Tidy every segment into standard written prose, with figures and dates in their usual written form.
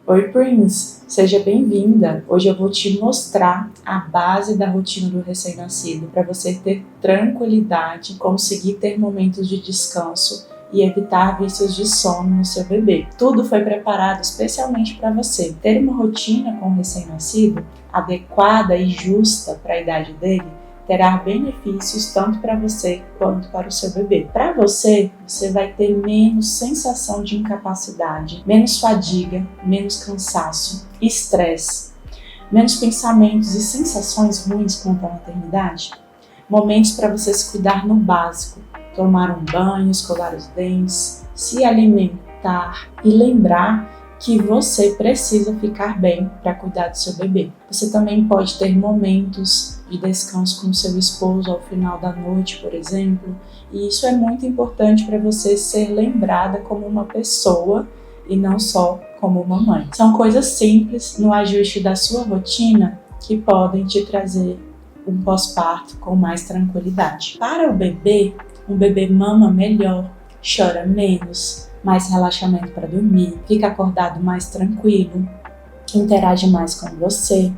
Oi, Prince! Seja bem-vinda! Hoje eu vou te mostrar a base da rotina do recém-nascido para você ter tranquilidade, conseguir ter momentos de descanso e evitar vícios de sono no seu bebê. Tudo foi preparado especialmente para você. Ter uma rotina com o recém-nascido adequada e justa para a idade dele terá benefícios tanto para você quanto para o seu bebê. Para você, você vai ter menos sensação de incapacidade, menos fadiga, menos cansaço, estresse, menos pensamentos e sensações ruins quanto à maternidade. Momentos para você se cuidar no básico, tomar um banho, escovar os dentes, se alimentar e lembrar que você precisa ficar bem para cuidar do seu bebê. Você também pode ter momentos de descanso com seu esposo ao final da noite, por exemplo, e isso é muito importante para você ser lembrada como uma pessoa e não só como uma mãe. São coisas simples no ajuste da sua rotina que podem te trazer um pós-parto com mais tranquilidade. Para o bebê, um bebê mama melhor, chora menos, mais relaxamento para dormir, fica acordado mais tranquilo, interage mais com você.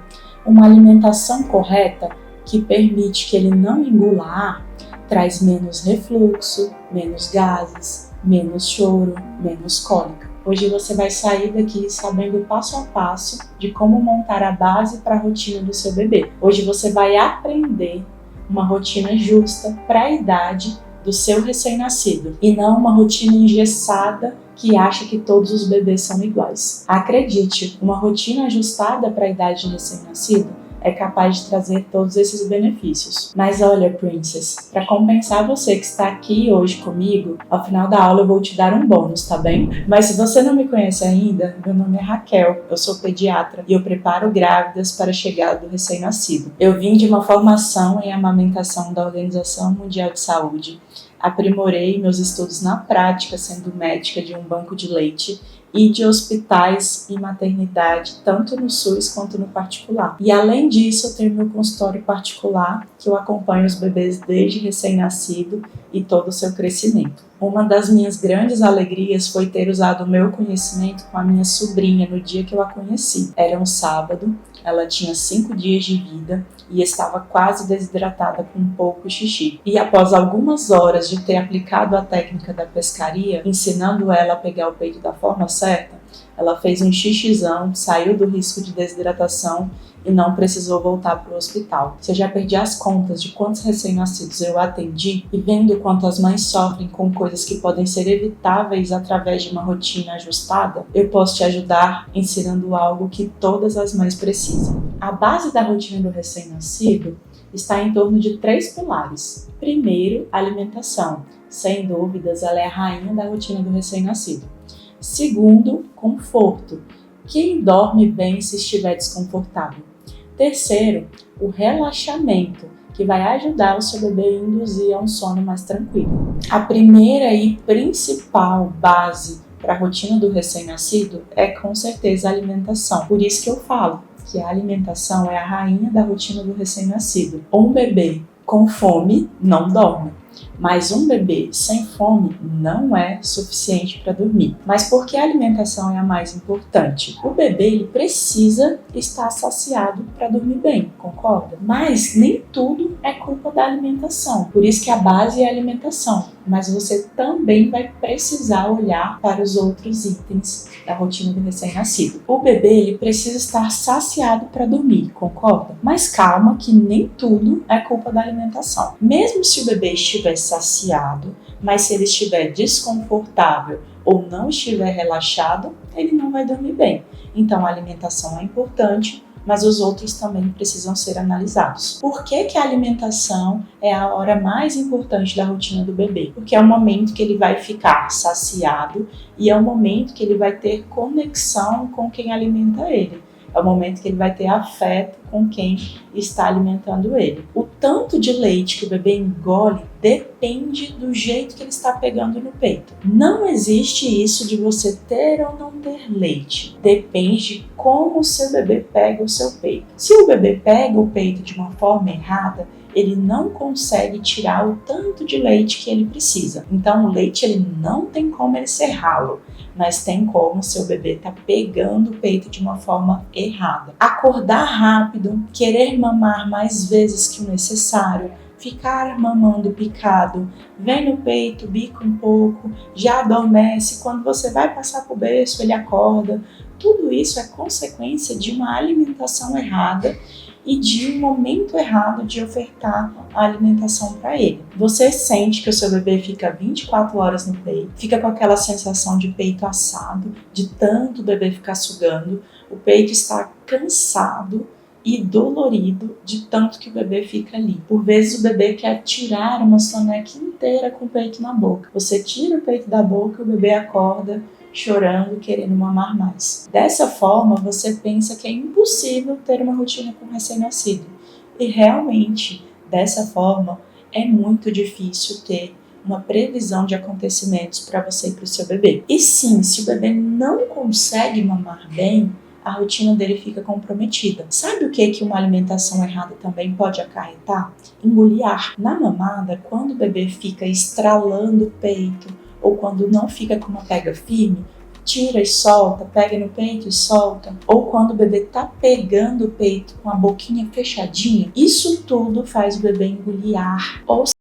Uma alimentação correta que permite que ele não engula ar traz menos refluxo, menos gases, menos choro, menos cólica. Hoje você vai sair daqui sabendo passo a passo de como montar a base para a rotina do seu bebê. Hoje você vai aprender uma rotina justa para a idade do seu recém-nascido e não uma rotina engessada que acha que todos os bebês são iguais. Acredite, uma rotina ajustada para a idade do recém-nascido é capaz de trazer todos esses benefícios. Mas olha, Princess, para compensar você que está aqui hoje comigo, ao final da aula eu vou te dar um bônus, tá bem? Mas se você não me conhece ainda, meu nome é Raquel, eu sou pediatra e eu preparo grávidas para a chegada do recém-nascido. Eu vim de uma formação em amamentação da Organização Mundial de Saúde, aprimorei meus estudos na prática sendo médica de um banco de leite e de hospitais e maternidade, tanto no SUS quanto no particular. E além disso, eu tenho meu consultório particular, que eu acompanho os bebês desde recém-nascido e todo o seu crescimento. Uma das minhas grandes alegrias foi ter usado o meu conhecimento com a minha sobrinha no dia que eu a conheci. Era um sábado, ela tinha 5 dias de vida e estava quase desidratada com um pouco xixi. E após algumas horas de ter aplicado a técnica da pescaria, ensinando ela a pegar o peito da forma certa, ela fez um xixizão, saiu do risco de desidratação e não precisou voltar para o hospital. Se eu já perdi as contas de quantos recém-nascidos eu atendi e vendo quanto as mães sofrem com coisas que podem ser evitáveis através de uma rotina ajustada, eu posso te ajudar ensinando algo que todas as mães precisam. A base da rotina do recém-nascido está em torno de 3 pilares. Primeiro, alimentação. Sem dúvidas, ela é a rainha da rotina do recém-nascido. Segundo, conforto. Quem dorme bem se estiver desconfortável? Terceiro, o relaxamento, que vai ajudar o seu bebê a induzir a um sono mais tranquilo. A primeira e principal base para a rotina do recém-nascido é com certeza a alimentação. Por isso que eu falo que a alimentação é a rainha da rotina do recém-nascido. Um bebê com fome não dorme. Mas um bebê sem fome não é suficiente para dormir. Mas por que a alimentação é a mais importante? O bebê ele precisa estar saciado para dormir bem, concorda? Mas nem tudo é culpa da alimentação. Por isso que a base é a alimentação. Mas você também vai precisar olhar para os outros itens da rotina do recém-nascido. O bebê ele precisa estar saciado para dormir, concorda? Mas calma que nem tudo é culpa da alimentação. Mesmo se o bebê estiver saciado, mas se ele estiver desconfortável ou não estiver relaxado, ele não vai dormir bem. Então a alimentação é importante, mas os outros também precisam ser analisados. Por que a alimentação é a hora mais importante da rotina do bebê? Porque é o momento que ele vai ficar saciado e é o momento que ele vai ter conexão com quem alimenta ele. É o momento que ele vai ter afeto com quem está alimentando ele. O tanto de leite que o bebê engole depende do jeito que ele está pegando no peito. Não existe isso de você ter ou não ter leite. Depende de como o seu bebê pega o seu peito. Se o bebê pega o peito de uma forma errada, ele não consegue tirar o tanto de leite que ele precisa. Então o leite ele não tem como ele ser ralo, mas tem como seu bebê tá pegando o peito de uma forma errada. Acordar rápido, querer mamar mais vezes que o necessário, ficar mamando picado, vem no peito, bica um pouco, já adormece, quando você vai passar pro berço ele acorda. Tudo isso é consequência de uma alimentação errada e de um momento errado de ofertar a alimentação para ele. Você sente que o seu bebê fica 24 horas no peito, fica com aquela sensação de peito assado, de tanto o bebê ficar sugando, o peito está cansado e dolorido de tanto que o bebê fica ali. Por vezes o bebê quer tirar uma soneca inteira com o peito na boca. Você tira o peito da boca e o bebê acorda chorando, querendo mamar mais. Dessa forma, você pensa que é impossível ter uma rotina com recém-nascido. E realmente, dessa forma, é muito difícil ter uma previsão de acontecimentos para você e para o seu bebê. E sim, se o bebê não consegue mamar bem, a rotina dele fica comprometida. Sabe o que uma alimentação errada também pode acarretar? Engolir ar. Na mamada, quando o bebê fica estralando o peito, ou quando não fica com uma pega firme, tira e solta, pega no peito e solta, ou quando o bebê tá pegando o peito com a boquinha fechadinha, isso tudo faz o bebê engolir ar. Ou se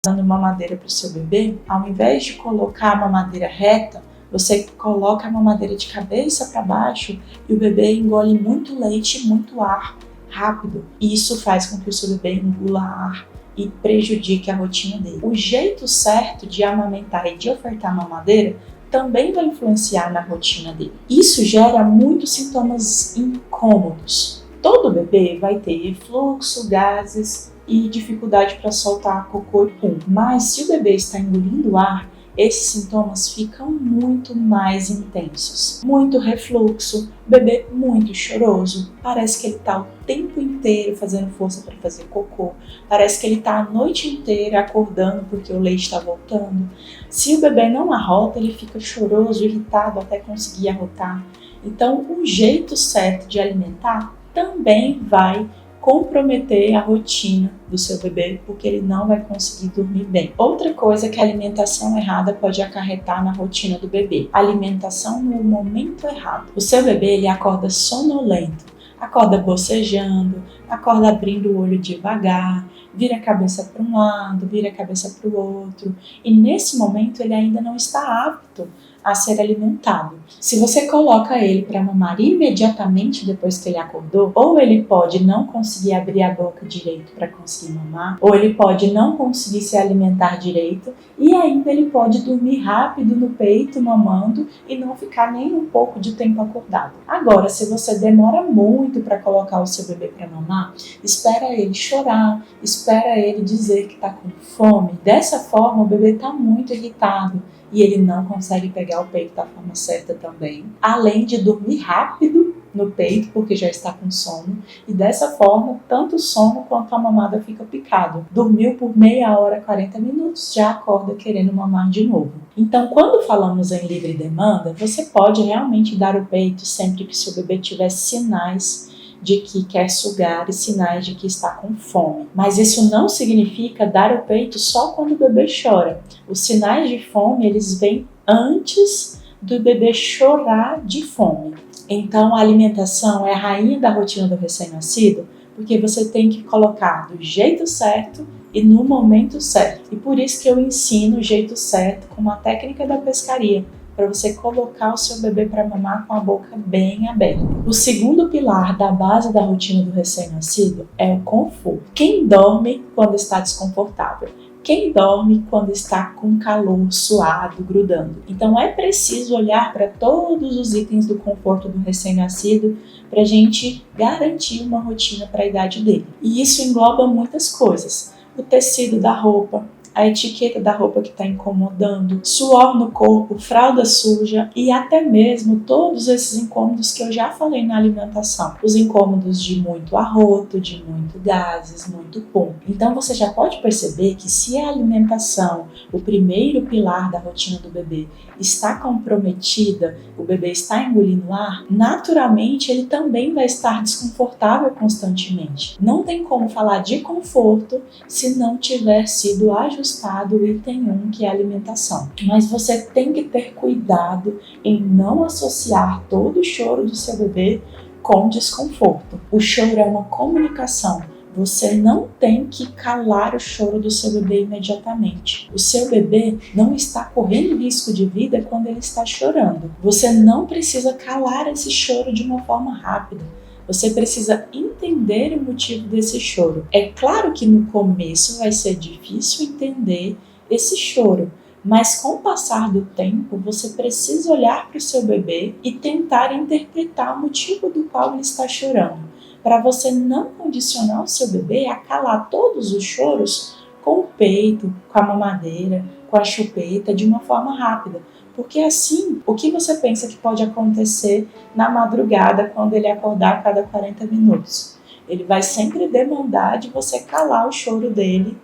dando mamadeira para o seu bebê, ao invés de colocar a mamadeira reta, você coloca a mamadeira de cabeça para baixo e o bebê engole muito leite e muito ar rápido. E isso faz com que o seu bebê engula ar e prejudique a rotina dele. O jeito certo de amamentar e de ofertar mamadeira também vai influenciar na rotina dele. Isso gera muitos sintomas incômodos. Todo bebê vai ter refluxo, gases e dificuldade para soltar cocô e pum. Mas se o bebê está engolindo ar, esses sintomas ficam muito mais intensos. Muito refluxo, bebê muito choroso, parece que ele está o tempo inteiro fazendo força para fazer cocô, parece que ele está a noite inteira acordando porque o leite está voltando. Se o bebê não arrota, ele fica choroso, irritado até conseguir arrotar. Então, o jeito certo de alimentar também vai comprometer a rotina do seu bebê, porque ele não vai conseguir dormir bem. Outra coisa que a alimentação errada pode acarretar na rotina do bebê: alimentação no momento errado. O seu bebê ele acorda sonolento, acorda bocejando, acorda abrindo o olho devagar, vira a cabeça para um lado, vira a cabeça para o outro, e nesse momento ele ainda não está apto a ser alimentado. Se você coloca ele para mamar imediatamente depois que ele acordou, ou ele pode não conseguir abrir a boca direito para conseguir mamar, ou ele pode não conseguir se alimentar direito e ainda ele pode dormir rápido no peito mamando e não ficar nem um pouco de tempo acordado. Agora, se você demora muito para colocar o seu bebê para mamar, espera ele chorar, espera ele dizer que está com fome. Dessa forma, o bebê está muito irritado e ele não consegue pegar o peito da forma certa também, além de dormir rápido no peito, porque já está com sono, e dessa forma, tanto o sono quanto a mamada fica picado. Dormiu por meia hora, 40 minutos, já acorda querendo mamar de novo. Então, quando falamos em livre demanda, você pode realmente dar o peito sempre que seu bebê tiver sinais de que quer sugar e sinais de que está com fome. Mas isso não significa dar o peito só quando o bebê chora. Os sinais de fome, eles vêm antes do bebê chorar de fome. Então, a alimentação é a rainha da rotina do recém-nascido, porque você tem que colocar do jeito certo e no momento certo. E por isso que eu ensino o jeito certo com uma técnica da pescaria, para você colocar o seu bebê para mamar com a boca bem aberta. O segundo pilar da base da rotina do recém-nascido é o conforto. Quem dorme quando está desconfortável? Quem dorme quando está com calor, suado, grudando? Então é preciso olhar para todos os itens do conforto do recém-nascido para a gente garantir uma rotina para a idade dele. E isso engloba muitas coisas. O tecido da roupa, a etiqueta da roupa que está incomodando, suor no corpo, fralda suja e até mesmo todos esses incômodos que eu já falei na alimentação. Os incômodos de muito arroto, de muito gases, muito pum. Então você já pode perceber que se a alimentação, o primeiro pilar da rotina do bebê, está comprometida, o bebê está engolindo ar, naturalmente ele também vai estar desconfortável constantemente. Não tem como falar de conforto se não tiver sido ajustado o item 1, que é a alimentação. Mas você tem que ter cuidado em não associar todo o choro do seu bebê com desconforto. O choro é uma comunicação. Você não tem que calar o choro do seu bebê imediatamente. O seu bebê não está correndo risco de vida quando ele está chorando. Você não precisa calar esse choro de uma forma rápida. Você precisa entender o motivo desse choro. É claro que no começo vai ser difícil entender esse choro, mas com o passar do tempo, você precisa olhar para o seu bebê e tentar interpretar o motivo do qual ele está chorando, para você não condicionar o seu bebê a calar todos os choros com o peito, com a mamadeira, com a chupeta, de uma forma rápida. Porque assim, o que você pensa que pode acontecer na madrugada quando ele acordar a cada 40 minutos? Ele vai sempre demandar de você calar o choro dele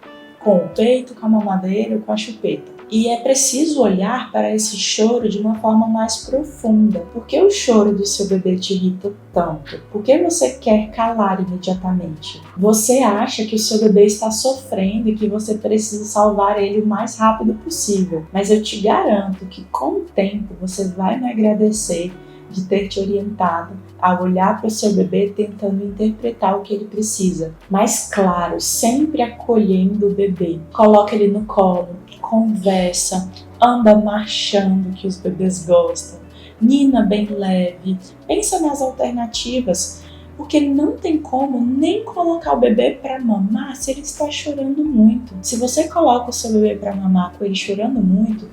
com o peito, com a mamadeira ou com a chupeta. E é preciso olhar para esse choro de uma forma mais profunda. Por que o choro do seu bebê te irrita tanto? Por que você quer calar imediatamente? Você acha que o seu bebê está sofrendo e que você precisa salvar ele o mais rápido possível. Mas eu te garanto que com o tempo você vai me agradecer de ter te orientado a olhar para o seu bebê tentando interpretar o que ele precisa. Mas claro, sempre acolhendo o bebê. Coloca ele no colo, conversa, anda marchando, que os bebês gostam. Nina bem leve, pensa nas alternativas, porque não tem como nem colocar o bebê para mamar se ele está chorando muito. Se você coloca o seu bebê para mamar com ele chorando muito,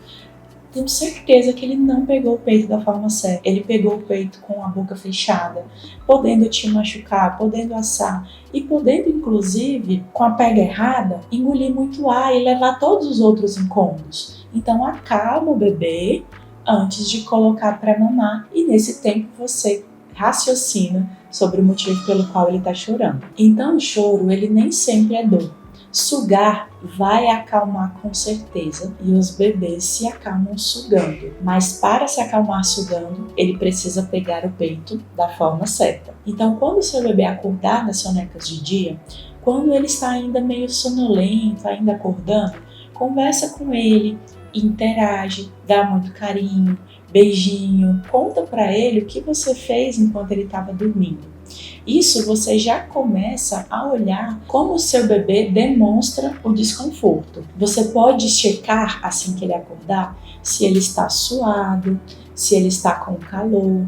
tenho certeza que ele não pegou o peito da forma certa. Ele pegou o peito com a boca fechada, podendo te machucar, podendo assar e podendo, inclusive, com a pega errada, engolir muito ar e levar todos os outros incômodos. Então, acalma o bebê antes de colocar para mamar e nesse tempo você raciocina sobre o motivo pelo qual ele está chorando. Então, o choro, ele nem sempre é dor. Sugar vai acalmar com certeza e os bebês se acalmam sugando, mas para se acalmar sugando, ele precisa pegar o peito da forma certa. Então, quando o seu bebê acordar das sonecas de dia, quando ele está ainda meio sonolento, ainda acordando, conversa com ele, interage, dá muito carinho, beijinho, conta para ele o que você fez enquanto ele estava dormindo. Isso você já começa a olhar como o seu bebê demonstra o desconforto. Você pode checar assim que ele acordar se ele está suado, se ele está com calor,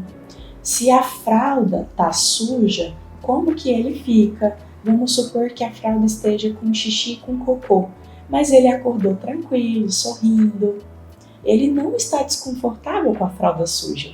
se a fralda está suja, como que ele fica. Vamos supor que a fralda esteja com xixi e com cocô, mas ele acordou tranquilo, sorrindo. Ele não está desconfortável com a fralda suja.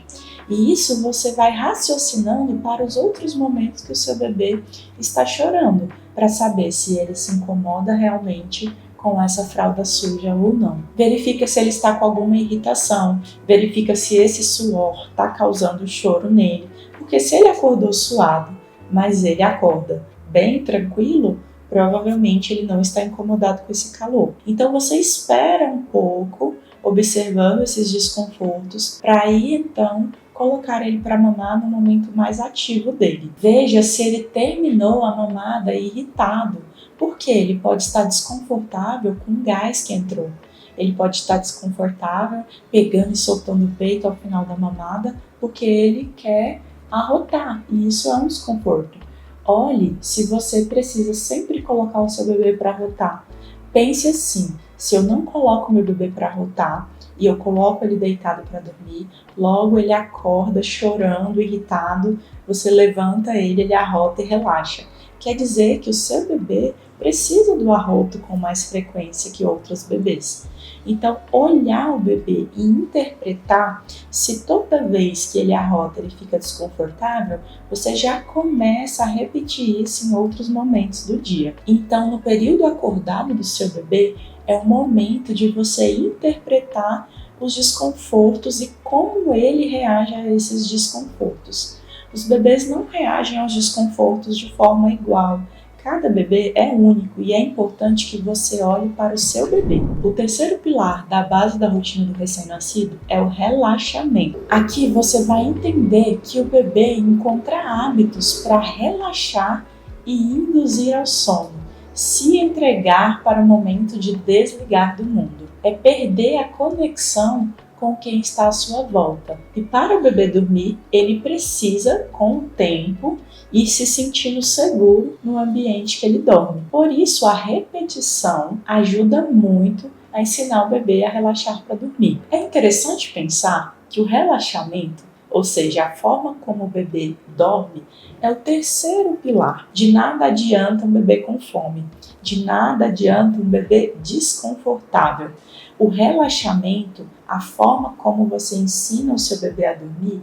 E isso você vai raciocinando para os outros momentos que o seu bebê está chorando, para saber se ele se incomoda realmente com essa fralda suja ou não. Verifica se ele está com alguma irritação, verifica se esse suor está causando choro nele, porque se ele acordou suado, mas ele acorda bem tranquilo, provavelmente ele não está incomodado com esse calor. Então você espera um pouco, observando esses desconfortos, para aí então colocar ele para mamar no momento mais ativo dele. Veja se ele terminou a mamada irritado, porque ele pode estar desconfortável com o gás que entrou. Ele pode estar desconfortável pegando e soltando o peito ao final da mamada, porque ele quer arrotar, e isso é um desconforto. Olhe se você precisa sempre colocar o seu bebê para arrotar. Pense assim, se eu não coloco meu bebê para arrotar, e eu coloco ele deitado para dormir, logo ele acorda chorando, irritado, você levanta ele, ele arrota e relaxa. Quer dizer que o seu bebê precisa do arroto com mais frequência que outros bebês. Então, olhar o bebê e interpretar se toda vez que ele arrota ele fica desconfortável, você já começa a repetir isso em outros momentos do dia. Então, no período acordado do seu bebê, É o momento de você interpretar os desconfortos e como ele reage a esses desconfortos. Os bebês não reagem aos desconfortos de forma igual. Cada bebê é único e é importante que você olhe para o seu bebê. O terceiro pilar da base da rotina do recém-nascido é o relaxamento. Aqui você vai entender que o bebê encontra hábitos para relaxar e induzir ao sono, se entregar para o momento de desligar do mundo. É perder a conexão com quem está à sua volta. E para o bebê dormir, ele precisa, com o tempo, ir se sentindo seguro no ambiente que ele dorme. Por isso, a repetição ajuda muito a ensinar o bebê a relaxar para dormir. É interessante pensar que o relaxamento, ou seja, a forma como o bebê dorme, é o terceiro pilar. De nada adianta um bebê com fome, de nada adianta um bebê desconfortável. O relaxamento, a forma como você ensina o seu bebê a dormir,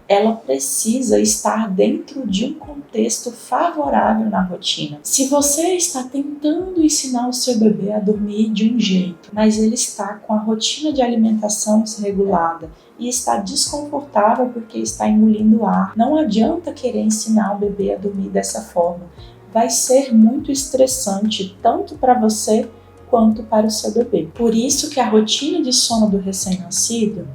ela precisa estar dentro de um contexto favorável na rotina. Se você está tentando ensinar o seu bebê a dormir de um jeito, mas ele está com a rotina de alimentação desregulada e está desconfortável porque está engolindo ar, não adianta querer ensinar o bebê a dormir dessa forma. Vai ser muito estressante tanto para você quanto para o seu bebê. Por isso que a rotina de sono do recém-nascido,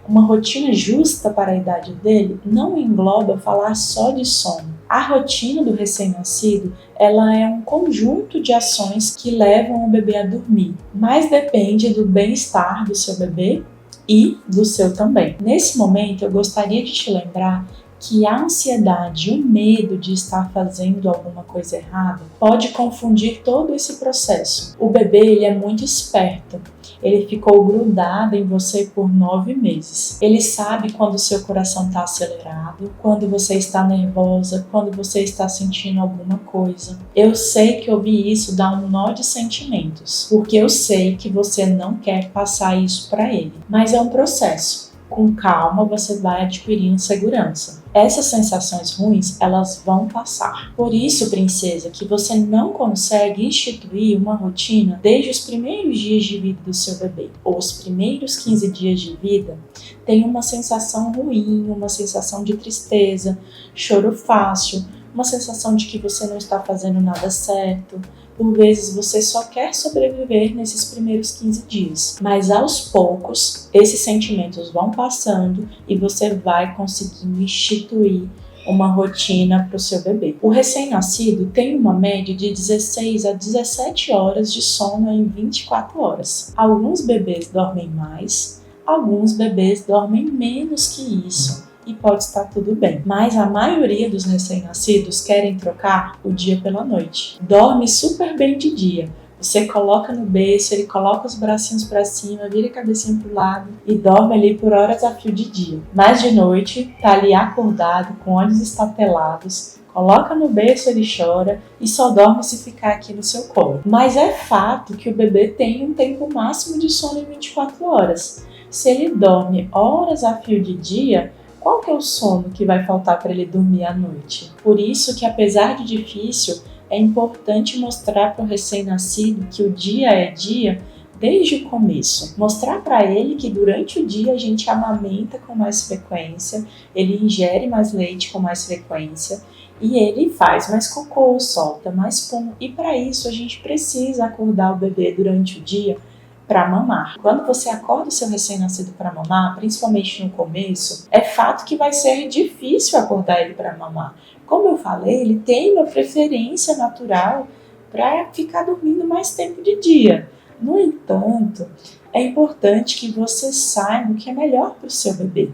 uma rotina justa para a idade dele, não engloba falar só de sono. A rotina do recém-nascido, ela é um conjunto de ações que levam o bebê a dormir, mas depende do bem-estar do seu bebê e do seu também. Nesse momento, eu gostaria de te lembrar que a ansiedade, o medo de estar fazendo alguma coisa errada pode confundir todo esse processo. O bebê, ele é muito esperto. Ele ficou grudado em você por 9 meses. Ele sabe quando seu coração está acelerado, quando você está nervosa, quando você está sentindo alguma coisa. Eu sei que ouvir isso dá um nó de sentimentos, porque eu sei que você não quer passar isso para ele. Mas é um processo. Com calma, você vai adquirindo segurança. Essas sensações ruins, elas vão passar. Por isso, princesa, que você não consegue instituir uma rotina desde os primeiros dias de vida do seu bebê, ou os primeiros 15 dias de vida, tem uma sensação ruim, uma sensação de tristeza, choro fácil, uma sensação de que você não está fazendo nada certo. Por vezes você só quer sobreviver nesses primeiros 15 dias, mas aos poucos esses sentimentos vão passando e você vai conseguindo instituir uma rotina para o seu bebê. O recém-nascido tem uma média de 16 a 17 horas de sono em 24 horas. Alguns bebês dormem mais, alguns bebês dormem menos que isso. E pode estar tudo bem. Mas a maioria dos recém-nascidos querem trocar o dia pela noite. Dorme super bem de dia. Você coloca no berço, ele coloca os bracinhos para cima, vira a cabecinha pro lado e dorme ali por horas a fio de dia. Mas de noite, tá ali acordado, com olhos estatelados, coloca no berço, ele chora e só dorme se ficar aqui no seu colo. Mas é fato que o bebê tem um tempo máximo de sono em 24 horas. Se ele dorme horas a fio de dia, qual que é o sono que vai faltar para ele dormir à noite? Por isso que, apesar de difícil, é importante mostrar para o recém-nascido que o dia é dia desde o começo. Mostrar para ele que durante o dia a gente amamenta com mais frequência, ele ingere mais leite com mais frequência e ele faz mais cocô, solta mais pum. E para isso a gente precisa acordar o bebê durante o dia para mamar. Quando você acorda o seu recém-nascido para mamar, principalmente no começo, é fato que vai ser difícil acordar ele para mamar. Como eu falei, ele tem uma preferência natural para ficar dormindo mais tempo de dia. No entanto, é importante que você saiba o que é melhor para o seu bebê.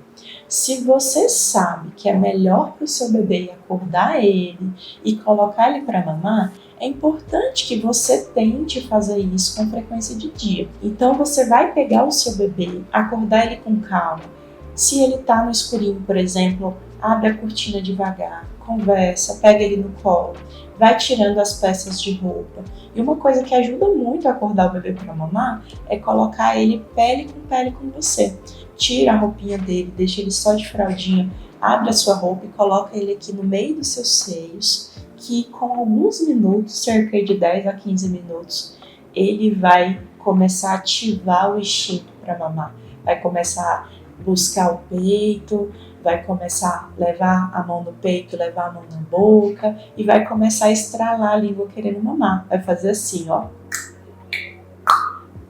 Se você sabe que é melhor para o seu bebê acordar ele e colocar ele para mamar, é importante que você tente fazer isso com frequência de dia. Então você vai pegar o seu bebê, acordar ele com calma. Se ele está no escurinho, por exemplo, abre a cortina devagar, conversa, pega ele no colo, vai tirando as peças de roupa. E uma coisa que ajuda muito a acordar o bebê para mamar é colocar ele pele com você. Tira a roupinha dele, deixa ele só de fraldinha, abre a sua roupa e coloca ele aqui no meio dos seus seios, que com alguns minutos, cerca de 10 a 15 minutos, ele vai começar a ativar o instinto para mamar, vai começar a buscar o peito, vai começar a levar a mão no peito, levar a mão na boca e vai começar a estralar a língua querendo mamar. Vai fazer assim, ó.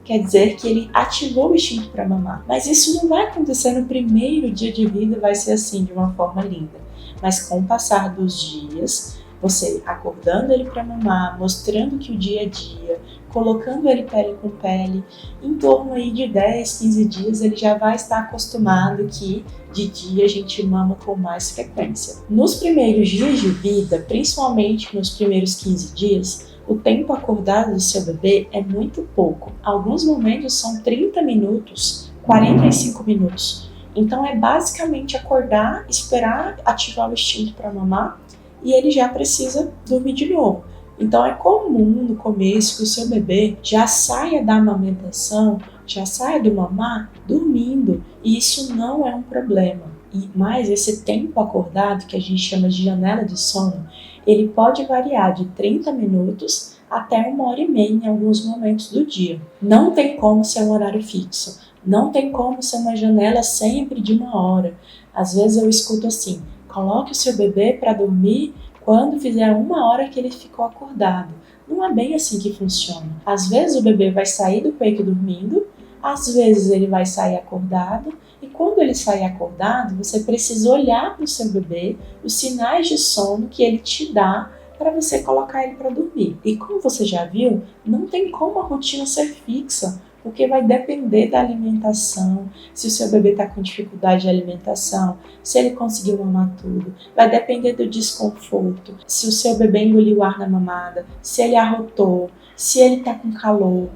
Quer dizer que ele ativou o instinto para mamar. Mas isso não vai acontecer no primeiro dia de vida, vai ser assim, de uma forma linda. Mas com o passar dos dias, você acordando ele para mamar, mostrando que o dia a dia, colocando ele pele com pele, em torno aí de 10, 15 dias, ele já vai estar acostumado que de dia a gente mama com mais frequência. Nos primeiros dias de vida, principalmente nos primeiros 15 dias, o tempo acordado do seu bebê é muito pouco. Alguns momentos são 30 minutos, 45 minutos. Então é basicamente acordar, esperar ativar o instinto para mamar e ele já precisa dormir de novo. Então é comum no começo que o seu bebê já saia da amamentação, já saia do mamar dormindo, e isso não é um problema. Mas esse tempo acordado, que a gente chama de janela de sono, ele pode variar de 30 minutos até 1h30 em alguns momentos do dia. Não tem como ser um horário fixo, não tem como ser uma janela sempre de 1 hora. Às vezes eu escuto assim, coloque o seu bebê para dormir quando fizer 1 hora que ele ficou acordado. Não é bem assim que funciona. Às vezes o bebê vai sair do peito dormindo, às vezes ele vai sair acordado, e quando ele sair acordado, você precisa olhar para o seu bebê, os sinais de sono que ele te dá para você colocar ele para dormir. E como você já viu, não tem como a rotina ser fixa, porque vai depender da alimentação, se o seu bebê está com dificuldade de alimentação, se ele conseguiu mamar tudo, vai depender do desconforto, se o seu bebê engoliu ar na mamada, se ele arrotou, se ele está com calor,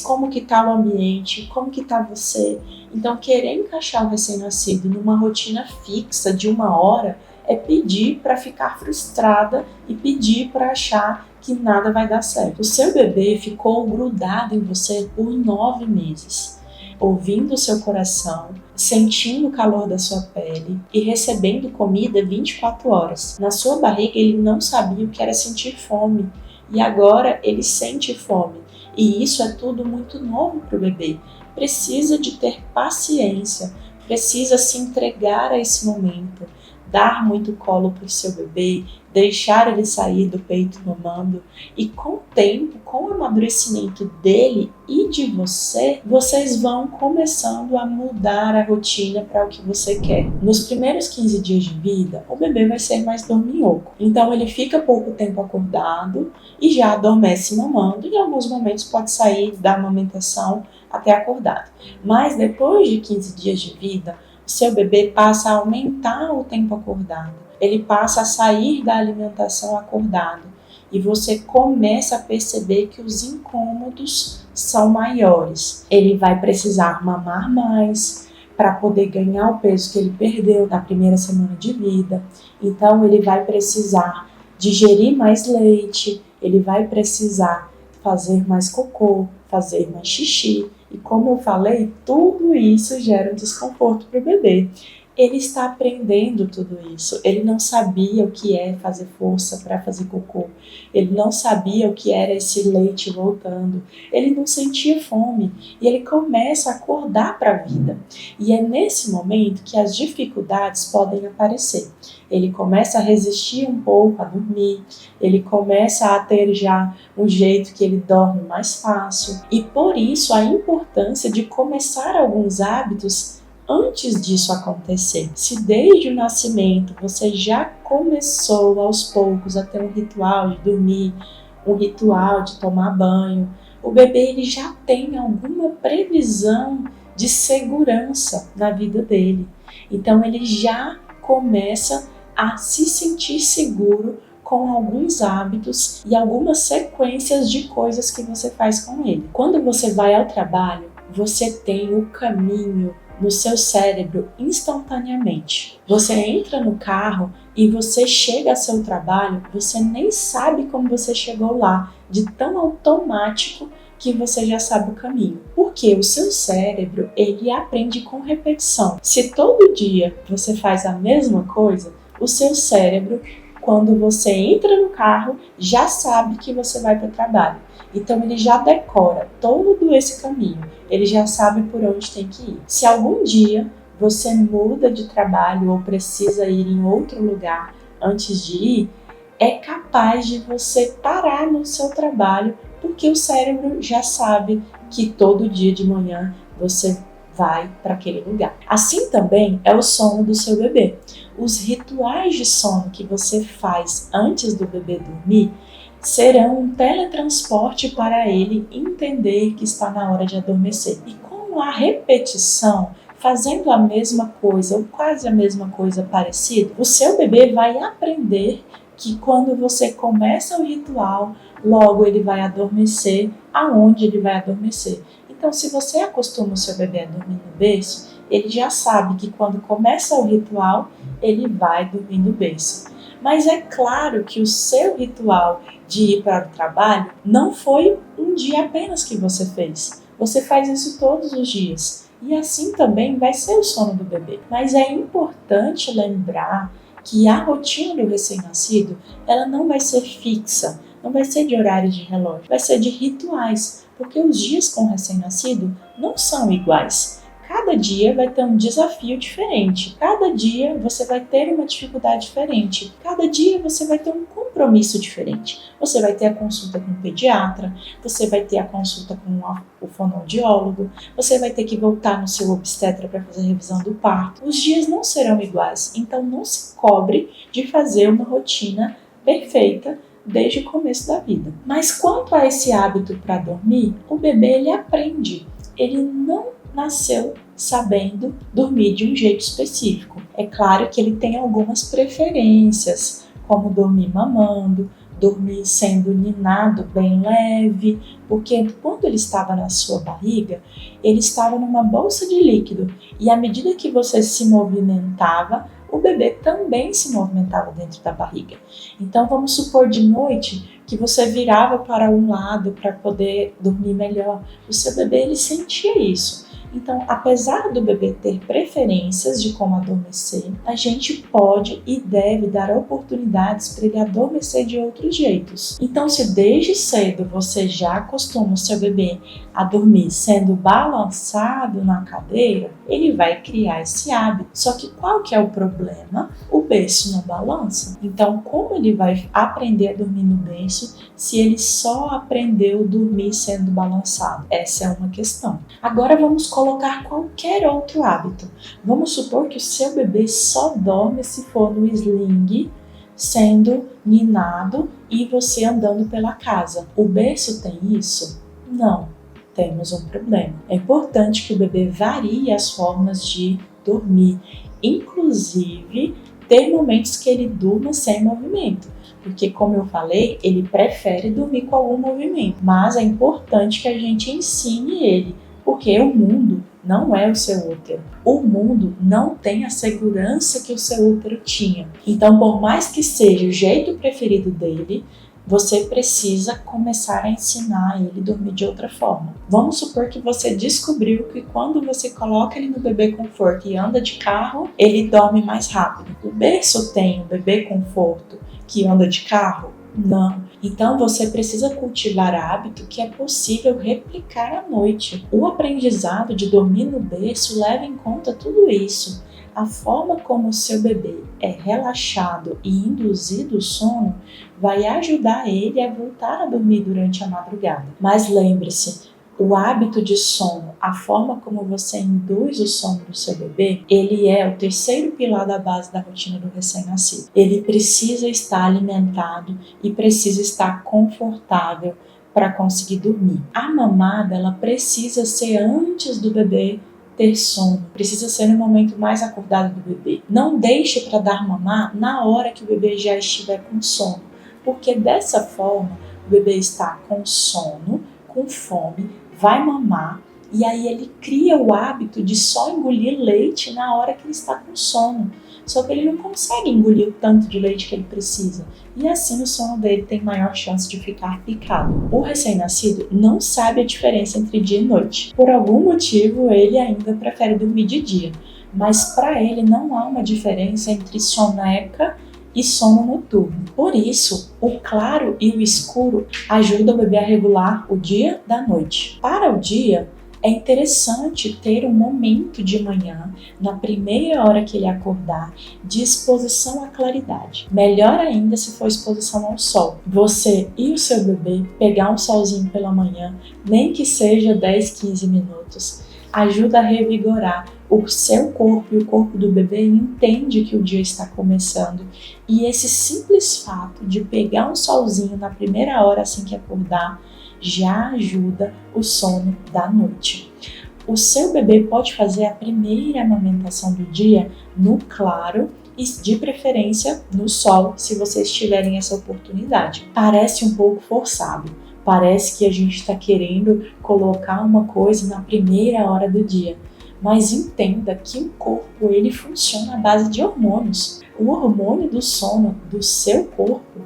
como que está o ambiente, como que está você. Então, querer encaixar o recém-nascido numa rotina fixa de 1 hora é pedir para ficar frustrada e pedir para achar que nada vai dar certo. O seu bebê ficou grudado em você por 9 meses, ouvindo o seu coração, sentindo o calor da sua pele e recebendo comida 24 horas. Na sua barriga ele não sabia o que era sentir fome e agora ele sente fome. E isso é tudo muito novo para o bebê. Precisa de ter paciência, precisa se entregar a esse momento, dar muito colo para o seu bebê, deixar ele sair do peito mamando, e com o tempo, com o amadurecimento dele e de você, vocês vão começando a mudar a rotina para o que você quer. Nos primeiros 15 dias de vida, o bebê vai ser mais dorminhoco, então ele fica pouco tempo acordado e já adormece mamando, e em alguns momentos pode sair da amamentação até acordado. Mas depois de 15 dias de vida, o seu bebê passa a aumentar o tempo acordado, ele passa a sair da alimentação acordado e você começa a perceber que os incômodos são maiores. Ele vai precisar mamar mais para poder ganhar o peso que ele perdeu na primeira semana de vida, então ele vai precisar digerir mais leite, ele vai precisar fazer mais cocô, fazer mais xixi. E como eu falei, tudo isso gera um desconforto para o bebê. Ele está aprendendo tudo isso. Ele não sabia o que é fazer força para fazer cocô. Ele não sabia o que era esse leite voltando. Ele não sentia fome. E ele começa a acordar para a vida. E é nesse momento que as dificuldades podem aparecer. Ele começa a resistir um pouco a dormir. Ele começa a ter já um jeito que ele dorme mais fácil. E por isso a importância de começar alguns hábitos antes disso acontecer. Se desde o nascimento você já começou aos poucos a ter um ritual de dormir, um ritual de tomar banho, o bebê ele já tem alguma previsão de segurança na vida dele. Então ele já começa a se sentir seguro com alguns hábitos e algumas sequências de coisas que você faz com ele. Quando você vai ao trabalho, você tem o caminho no seu cérebro instantaneamente. Você entra no carro e você chega ao seu trabalho, você nem sabe como você chegou lá, de tão automático que você já sabe o caminho. Porque o seu cérebro, ele aprende com repetição. Se todo dia você faz a mesma coisa, o seu cérebro quando você entra no carro, já sabe que você vai para o trabalho. Então ele já decora todo esse caminho, ele já sabe por onde tem que ir. Se algum dia você muda de trabalho ou precisa ir em outro lugar antes de ir, é capaz de você parar no seu trabalho, porque o cérebro já sabe que todo dia de manhã você vai para aquele lugar. Assim também é o sono do seu bebê. Os rituais de sono que você faz antes do bebê dormir serão um teletransporte para ele entender que está na hora de adormecer. E com a repetição, fazendo a mesma coisa ou quase a mesma coisa parecida, o seu bebê vai aprender que quando você começa o ritual, logo ele vai adormecer aonde ele vai adormecer. Então, se você acostuma o seu bebê a dormir no berço, ele já sabe que quando começa o ritual, ele vai dormir no berço. Mas é claro que o seu ritual de ir para o trabalho não foi um dia apenas que você fez. Você faz isso todos os dias. E assim também vai ser o sono do bebê. Mas é importante lembrar que a rotina do recém-nascido, ela não vai ser fixa, não vai ser de horário de relógio, vai ser de rituais, porque os dias com o recém-nascido não são iguais. Cada dia vai ter um desafio diferente, cada dia você vai ter uma dificuldade diferente, cada dia você vai ter um compromisso diferente. Você vai ter a consulta com o pediatra, você vai ter a consulta com o fonoaudiólogo, você vai ter que voltar no seu obstetra para fazer a revisão do parto. Os dias não serão iguais, então não se cobre de fazer uma rotina perfeita desde o começo da vida. Mas quanto a esse hábito para dormir, o bebê ele aprende, ele não nasceu sabendo dormir de um jeito específico. É claro que ele tem algumas preferências, como dormir mamando, dormir sendo ninado bem leve, porque quando ele estava na sua barriga, ele estava numa bolsa de líquido e à medida que você se movimentava, o bebê também se movimentava dentro da barriga. Então vamos supor de noite que você virava para um lado para poder dormir melhor. O seu bebê ele sentia isso. Então, apesar do bebê ter preferências de como adormecer, a gente pode e deve dar oportunidades para ele adormecer de outros jeitos. Então, se desde cedo você já acostuma o seu bebê a dormir sendo balançado na cadeira, ele vai criar esse hábito. Só que qual que é o problema? O berço não balança. Então, como ele vai aprender a dormir no berço se ele só aprendeu a dormir sendo balançado? Essa é uma questão. Agora vamos colocar qualquer outro hábito. Vamos supor que o seu bebê só dorme se for no sling, sendo ninado e você andando pela casa. O berço tem isso? Não, temos um problema. É importante que o bebê varie as formas de dormir, inclusive ter momentos que ele durma sem movimento. Porque, como eu falei, ele prefere dormir com algum movimento. Mas é importante que a gente ensine ele, porque o mundo não é o seu útero. O mundo não tem a segurança que o seu útero tinha. Então, por mais que seja o jeito preferido dele, você precisa começar a ensinar ele a dormir de outra forma. Vamos supor que você descobriu que quando você coloca ele no bebê conforto e anda de carro, ele dorme mais rápido. O berço tem o bebê conforto que anda de carro? Não. Então você precisa cultivar hábito que é possível replicar à noite. O aprendizado de dormir no berço leva em conta tudo isso. A forma como o seu bebê é relaxado e induzido o sono vai ajudar ele a voltar a dormir durante a madrugada. Mas lembre-se, o hábito de sono, a forma como você induz o sono do seu bebê, ele é o terceiro pilar da base da rotina do recém-nascido. Ele precisa estar alimentado e precisa estar confortável para conseguir dormir. A mamada, ela precisa ser antes do bebê ter sono, precisa ser no momento mais acordado do bebê. Não deixe para dar mamar na hora que o bebê já estiver com sono, porque dessa forma o bebê está com sono, com fome, vai mamar e aí ele cria o hábito de só engolir leite na hora que ele está com sono. Só que ele não consegue engolir o tanto de leite que ele precisa. E assim o sono dele tem maior chance de ficar picado. O recém-nascido não sabe a diferença entre dia e noite. Por algum motivo, ele ainda prefere dormir de dia. Mas para ele não há uma diferença entre soneca e sono noturno. Por isso, o claro e o escuro ajudam o bebê a regular o dia da noite. Para o dia, é interessante ter um momento de manhã, na primeira hora que ele acordar, de exposição à claridade. Melhor ainda se for exposição ao sol. Você e o seu bebê pegar um solzinho pela manhã, nem que seja 10, 15 minutos, ajuda a revigorar o seu corpo, e o corpo do bebê entende que o dia está começando. E esse simples fato de pegar um solzinho na primeira hora assim que acordar, já ajuda o sono da noite. O seu bebê pode fazer a primeira amamentação do dia no claro e de preferência no sol, se vocês tiverem essa oportunidade. Parece um pouco forçado, parece que a gente está querendo colocar uma coisa na primeira hora do dia, mas entenda que o corpo ele funciona à base de hormônios. O hormônio do sono do seu corpo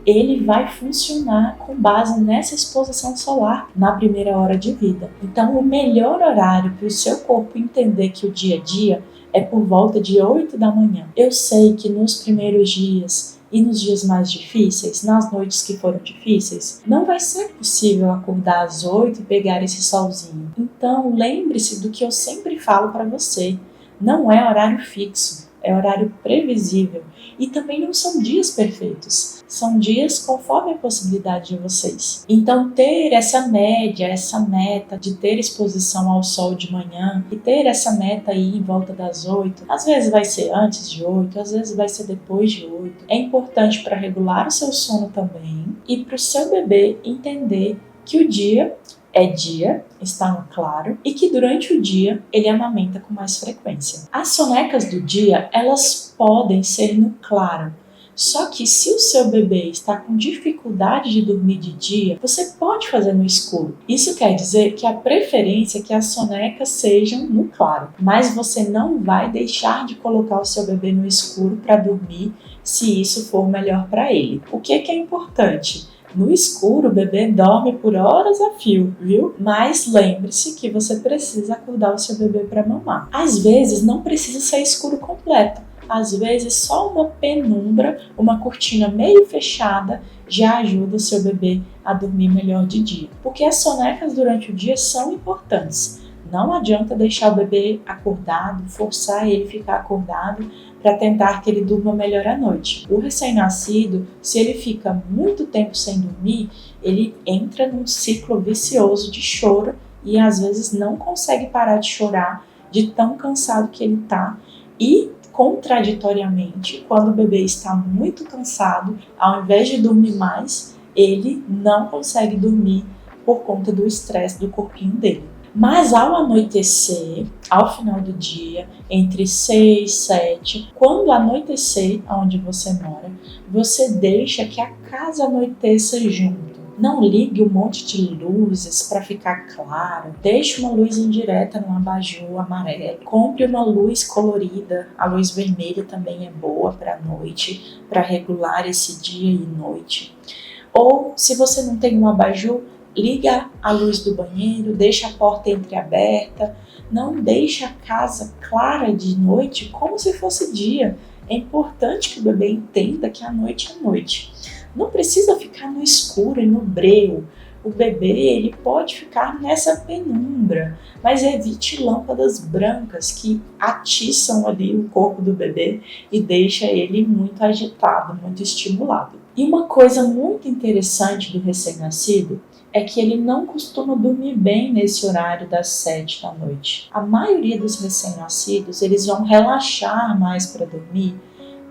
ele vai funcionar com base nessa exposição solar na primeira hora de vida. Então, o melhor horário para o seu corpo entender que o dia a dia é por volta de 8 da manhã. Eu sei que nos primeiros dias e nos dias mais difíceis, nas noites que foram difíceis, não vai ser possível acordar às 8 e pegar esse solzinho. Então, lembre-se do que eu sempre falo para você. Não é horário fixo, é horário previsível. E também não são dias perfeitos, são dias conforme a possibilidade de vocês. Então ter essa média, essa meta de ter exposição ao sol de manhã e ter essa meta aí em volta das 8, às vezes vai ser antes de 8, às vezes vai ser depois de 8, é importante para regular o seu sono também e para o seu bebê entender que o dia é dia, está no claro, e que durante o dia ele amamenta com mais frequência. As sonecas do dia, elas podem ser no claro, só que se o seu bebê está com dificuldade de dormir de dia, você pode fazer no escuro. Isso quer dizer que a preferência é que as sonecas sejam no claro, mas você não vai deixar de colocar o seu bebê no escuro para dormir se isso for melhor para ele. O que é importante? No escuro, o bebê dorme por horas a fio, viu? Mas lembre-se que você precisa acordar o seu bebê para mamar. Às vezes, não precisa ser escuro completo. Às vezes, só uma penumbra, uma cortina meio fechada, já ajuda o seu bebê a dormir melhor de dia. Porque as sonecas durante o dia são importantes. Não adianta deixar o bebê acordado, forçar ele a ficar acordado para tentar que ele durma melhor à noite. O recém-nascido, se ele fica muito tempo sem dormir, ele entra num ciclo vicioso de choro e às vezes não consegue parar de chorar de tão cansado que ele está. E, contraditoriamente, quando o bebê está muito cansado, ao invés de dormir mais, ele não consegue dormir por conta do estresse do corpinho dele. Mas ao anoitecer, ao final do dia, entre 6 e 7, quando anoitecer onde você mora, você deixa que a casa anoiteça junto. Não ligue um monte de luzes para ficar claro. Deixe uma luz indireta no abajur amarelo. Compre uma luz colorida. A luz vermelha também é boa para a noite, para regular esse dia e noite. Ou, se você não tem um abajur, liga a luz do banheiro, deixa a porta entreaberta, não deixa a casa clara de noite como se fosse dia. É importante que o bebê entenda que a noite é noite. Não precisa ficar no escuro e no breu. O bebê ele pode ficar nessa penumbra, mas evite lâmpadas brancas que atiçam ali o corpo do bebê e deixa ele muito agitado, muito estimulado. E uma coisa muito interessante do recém-nascido é que ele não costuma dormir bem nesse horário das 7 da noite. A maioria dos recém-nascidos, eles vão relaxar mais para dormir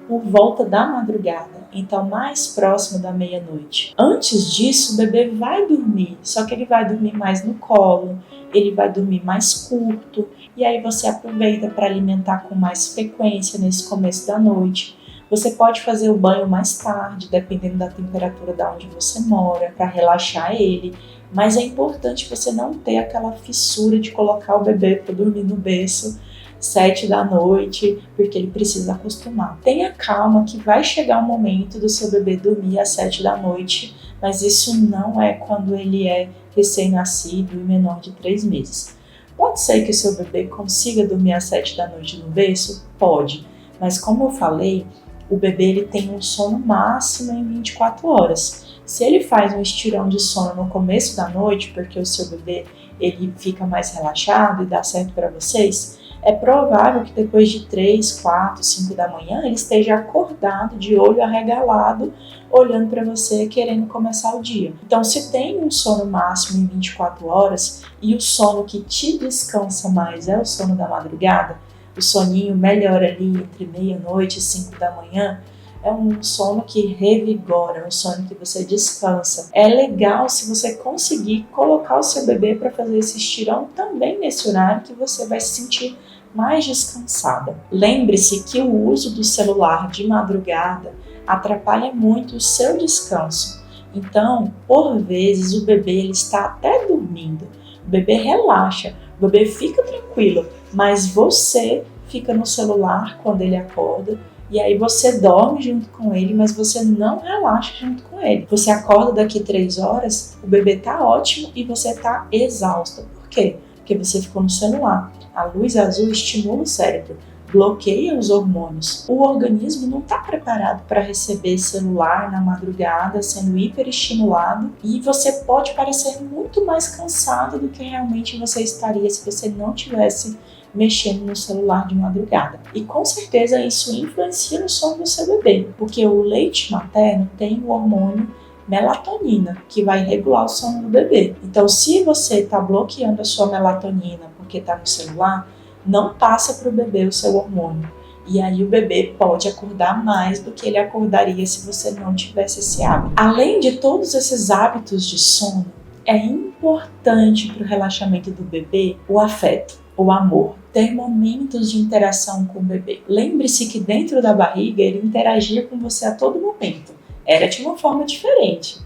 por volta da madrugada, então mais próximo da meia-noite. Antes disso, o bebê vai dormir, só que ele vai dormir mais no colo, ele vai dormir mais curto, e aí você aproveita para alimentar com mais frequência nesse começo da noite. Você pode fazer o banho mais tarde, dependendo da temperatura de onde você mora, para relaxar ele. Mas é importante você não ter aquela fissura de colocar o bebê para dormir no berço 7 da noite, porque ele precisa acostumar. Tenha calma que vai chegar o momento do seu bebê dormir às 7 da noite, mas isso não é quando ele é recém-nascido e menor de 3 meses. Pode ser que o seu bebê consiga dormir às 7 da noite no berço? Pode, mas como eu falei, O bebê ele tem um sono máximo em 24 horas. Se ele faz um estirão de sono no começo da noite, porque o seu bebê ele fica mais relaxado e dá certo para vocês, é provável que depois de 3, 4, 5 da manhã ele esteja acordado, de olho arregalado, olhando para você, querendo começar o dia. Então, se tem um sono máximo em 24 horas e o sono que te descansa mais é o sono da madrugada, o soninho melhor ali entre meia-noite e 5 da manhã, é um sono que revigora, um sono que você descansa. É legal se você conseguir colocar o seu bebê para fazer esse estirão também nesse horário que você vai se sentir mais descansada. Lembre-se que o uso do celular de madrugada atrapalha muito o seu descanso. Então, por vezes, o bebê ele está até dormindo. O bebê relaxa, o bebê fica tranquilo, mas você fica no celular quando ele acorda. E aí você dorme junto com ele, mas você não relaxa junto com ele. Você acorda daqui 3 horas, o bebê tá ótimo e você tá exausta. Por quê? Porque você ficou no celular. A luz azul estimula o cérebro, bloqueia os hormônios. O organismo não está preparado para receber celular na madrugada, sendo hiperestimulado, e você pode parecer muito mais cansado do que realmente você estaria se você não tivesse mexendo no celular de madrugada. E com certeza isso influencia no sono do seu bebê, porque o leite materno tem o hormônio melatonina, que vai regular o sono do bebê. Então, se você está bloqueando a sua melatonina porque está no celular, não passa para o bebê o seu hormônio. E aí o bebê pode acordar mais do que ele acordaria se você não tivesse esse hábito. Além de todos esses hábitos de sono, é importante para o relaxamento do bebê o afeto, o amor. Ter momentos de interação com o bebê. Lembre-se que dentro da barriga ele interagia com você a todo momento. Era de uma forma diferente,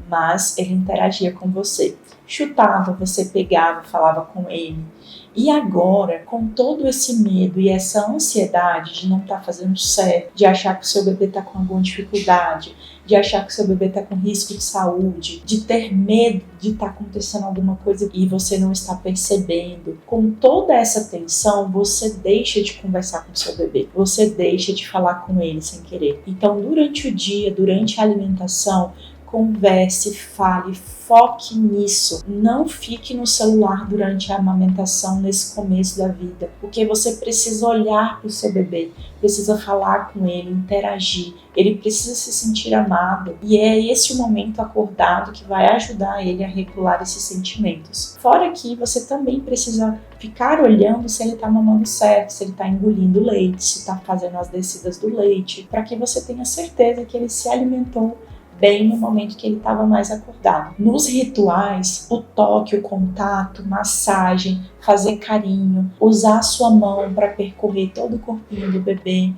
mas ele interagia com você. Chutava, você pegava, falava com ele. E agora, com todo esse medo e essa ansiedade de não estar fazendo certo, de achar que o seu bebê está com alguma dificuldade, de achar que o seu bebê está com risco de saúde, de ter medo de estar acontecendo alguma coisa e você não está percebendo, com toda essa tensão, você deixa de conversar com o seu bebê, você deixa de falar com ele sem querer. Então, durante o dia, durante a alimentação, converse, fale, foque nisso. Não fique no celular durante a amamentação nesse começo da vida, porque você precisa olhar para o seu bebê, precisa falar com ele, interagir. Ele precisa se sentir amado e é esse o momento acordado que vai ajudar ele a regular esses sentimentos. Fora que você também precisa ficar olhando se ele está mamando certo, se ele está engolindo leite, se está fazendo as descidas do leite, para que você tenha certeza que ele se alimentou bem no momento que ele estava mais acordado. Nos rituais, o toque, o contato, massagem, fazer carinho, usar a sua mão para percorrer todo o corpinho do bebê.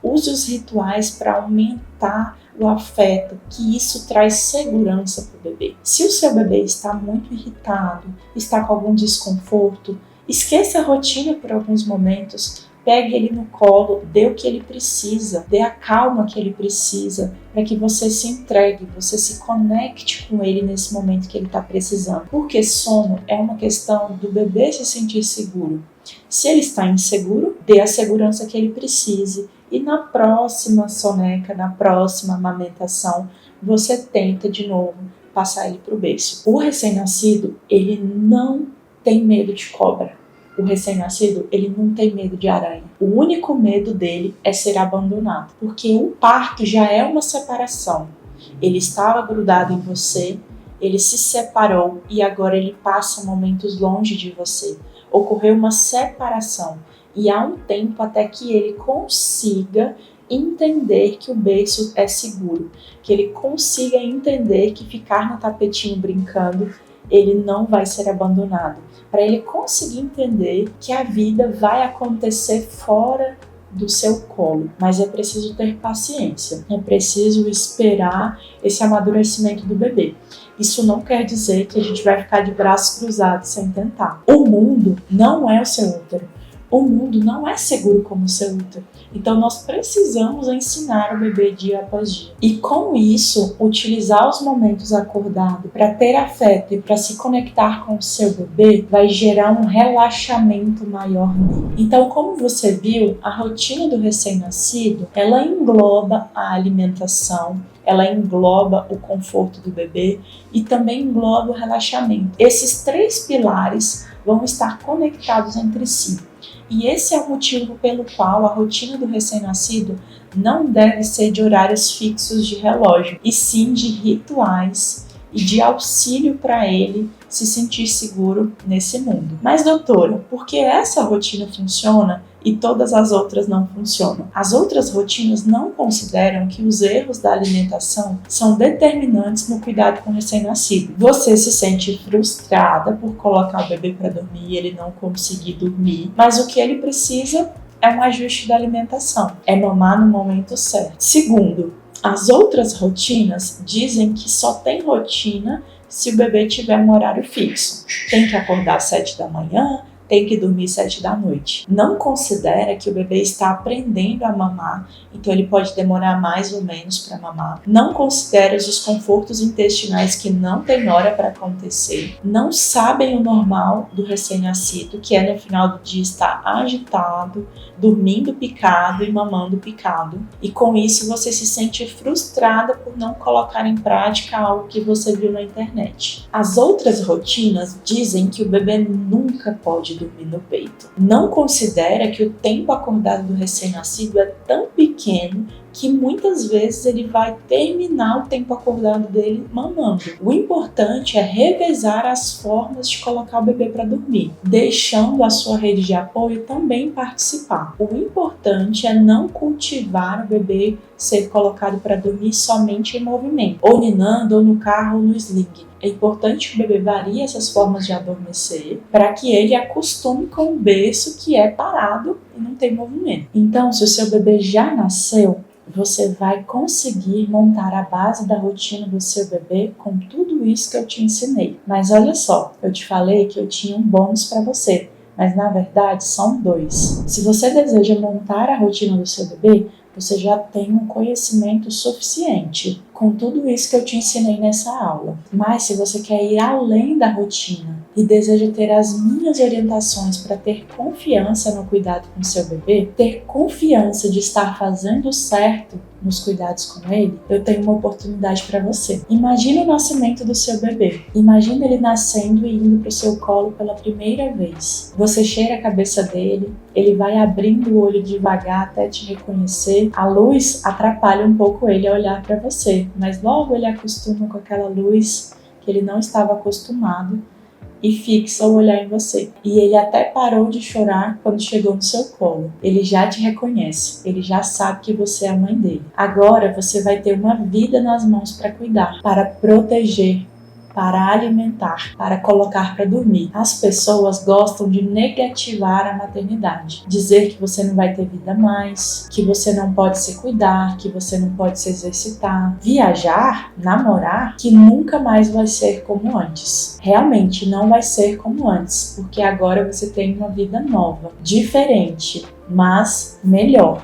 Use os rituais para aumentar o afeto, que isso traz segurança para o bebê. Se o seu bebê está muito irritado, está com algum desconforto, esqueça a rotina por alguns momentos. Pegue ele no colo, dê o que ele precisa, dê a calma que ele precisa, para que você se entregue, você se conecte com ele nesse momento que ele está precisando. Porque sono é uma questão do bebê se sentir seguro. Se ele está inseguro, dê a segurança que ele precise. E na próxima soneca, na próxima amamentação, você tenta de novo passar ele para o berço. O recém-nascido, ele não tem medo de cobra. O recém-nascido, ele não tem medo de aranha. O único medo dele é ser abandonado, porque o parto já é uma separação. Ele estava grudado em você, ele se separou e agora ele passa momentos longe de você. Ocorreu uma separação e há um tempo até que ele consiga entender que o berço é seguro, que ele consiga entender que ficar no tapetinho brincando, ele não vai ser abandonado. Para ele conseguir entender que a vida vai acontecer fora do seu colo, mas é preciso ter paciência, é preciso esperar esse amadurecimento do bebê. Isso não quer dizer que a gente vai ficar de braços cruzados sem tentar. O mundo não é o seu útero. O mundo não é seguro como o seu útero, então nós precisamos ensinar o bebê dia após dia. E com isso, utilizar os momentos acordados para ter afeto e para se conectar com o seu bebê vai gerar um relaxamento maior nele. Então, como você viu, a rotina do recém-nascido, ela engloba a alimentação, ela engloba o conforto do bebê e também engloba o relaxamento. Esses 3 pilares vão estar conectados entre si. E esse é o motivo pelo qual a rotina do recém-nascido não deve ser de horários fixos de relógio, e sim de rituais e de auxílio para ele se sentir seguro nesse mundo. Mas, doutora, por que essa rotina funciona e todas as outras não funcionam? As outras rotinas não consideram que os erros da alimentação são determinantes no cuidado com o recém-nascido. Você se sente frustrada por colocar o bebê para dormir e ele não conseguir dormir, mas o que ele precisa é um ajuste da alimentação, é mamar no momento certo. Segundo, as outras rotinas dizem que só tem rotina se o bebê tiver um horário fixo. Tem que acordar às 7 da manhã, tem que dormir 7 da noite. Não considera que o bebê está aprendendo a mamar, então ele pode demorar mais ou menos para mamar. Não considera os desconfortos intestinais que não tem hora para acontecer. Não sabem o normal do recém-nascido, que é no final do dia estar agitado, dormindo picado e mamando picado. E com isso você se sente frustrada por não colocar em prática algo que você viu na internet. As outras rotinas dizem que o bebê nunca pode dormir no peito. Não considera que o tempo acordado do recém-nascido é tão pequeno que muitas vezes ele vai terminar o tempo acordado dele mamando. O importante é revezar as formas de colocar o bebê para dormir, deixando a sua rede de apoio também participar. O importante é não cultivar o bebê ser colocado para dormir somente em movimento, ou ninando, ou no carro, ou no sling. É importante que o bebê varie essas formas de adormecer para que ele acostume com o berço que é parado e não tem movimento. Então, se o seu bebê já nasceu, você vai conseguir montar a base da rotina do seu bebê com tudo isso que eu te ensinei. Mas olha só, eu te falei que eu tinha um bônus para você, mas na verdade são 2. Se você deseja montar a rotina do seu bebê, você já tem um conhecimento suficiente com tudo isso que eu te ensinei nessa aula. Mas se você quer ir além da rotina e deseja ter as minhas orientações para ter confiança no cuidado com seu bebê, ter confiança de estar fazendo certo nos cuidados com ele, eu tenho uma oportunidade para você. Imagina o nascimento do seu bebê. Imagina ele nascendo e indo para o seu colo pela primeira vez. Você cheira a cabeça dele, ele vai abrindo o olho devagar até te reconhecer. A luz atrapalha um pouco ele a olhar para você, mas logo ele acostuma com aquela luz que ele não estava acostumado e fixa o olhar em você. E ele até parou de chorar quando chegou no seu colo. Ele já te reconhece, ele já sabe que você é a mãe dele. Agora você vai ter uma vida nas mãos para cuidar, para proteger, para alimentar, para colocar para dormir. As pessoas gostam de negativar a maternidade, dizer que você não vai ter vida mais, que você não pode se cuidar, que você não pode se exercitar, viajar, namorar, que nunca mais vai ser como antes. Realmente não vai ser como antes, porque agora você tem uma vida nova, diferente, mas melhor,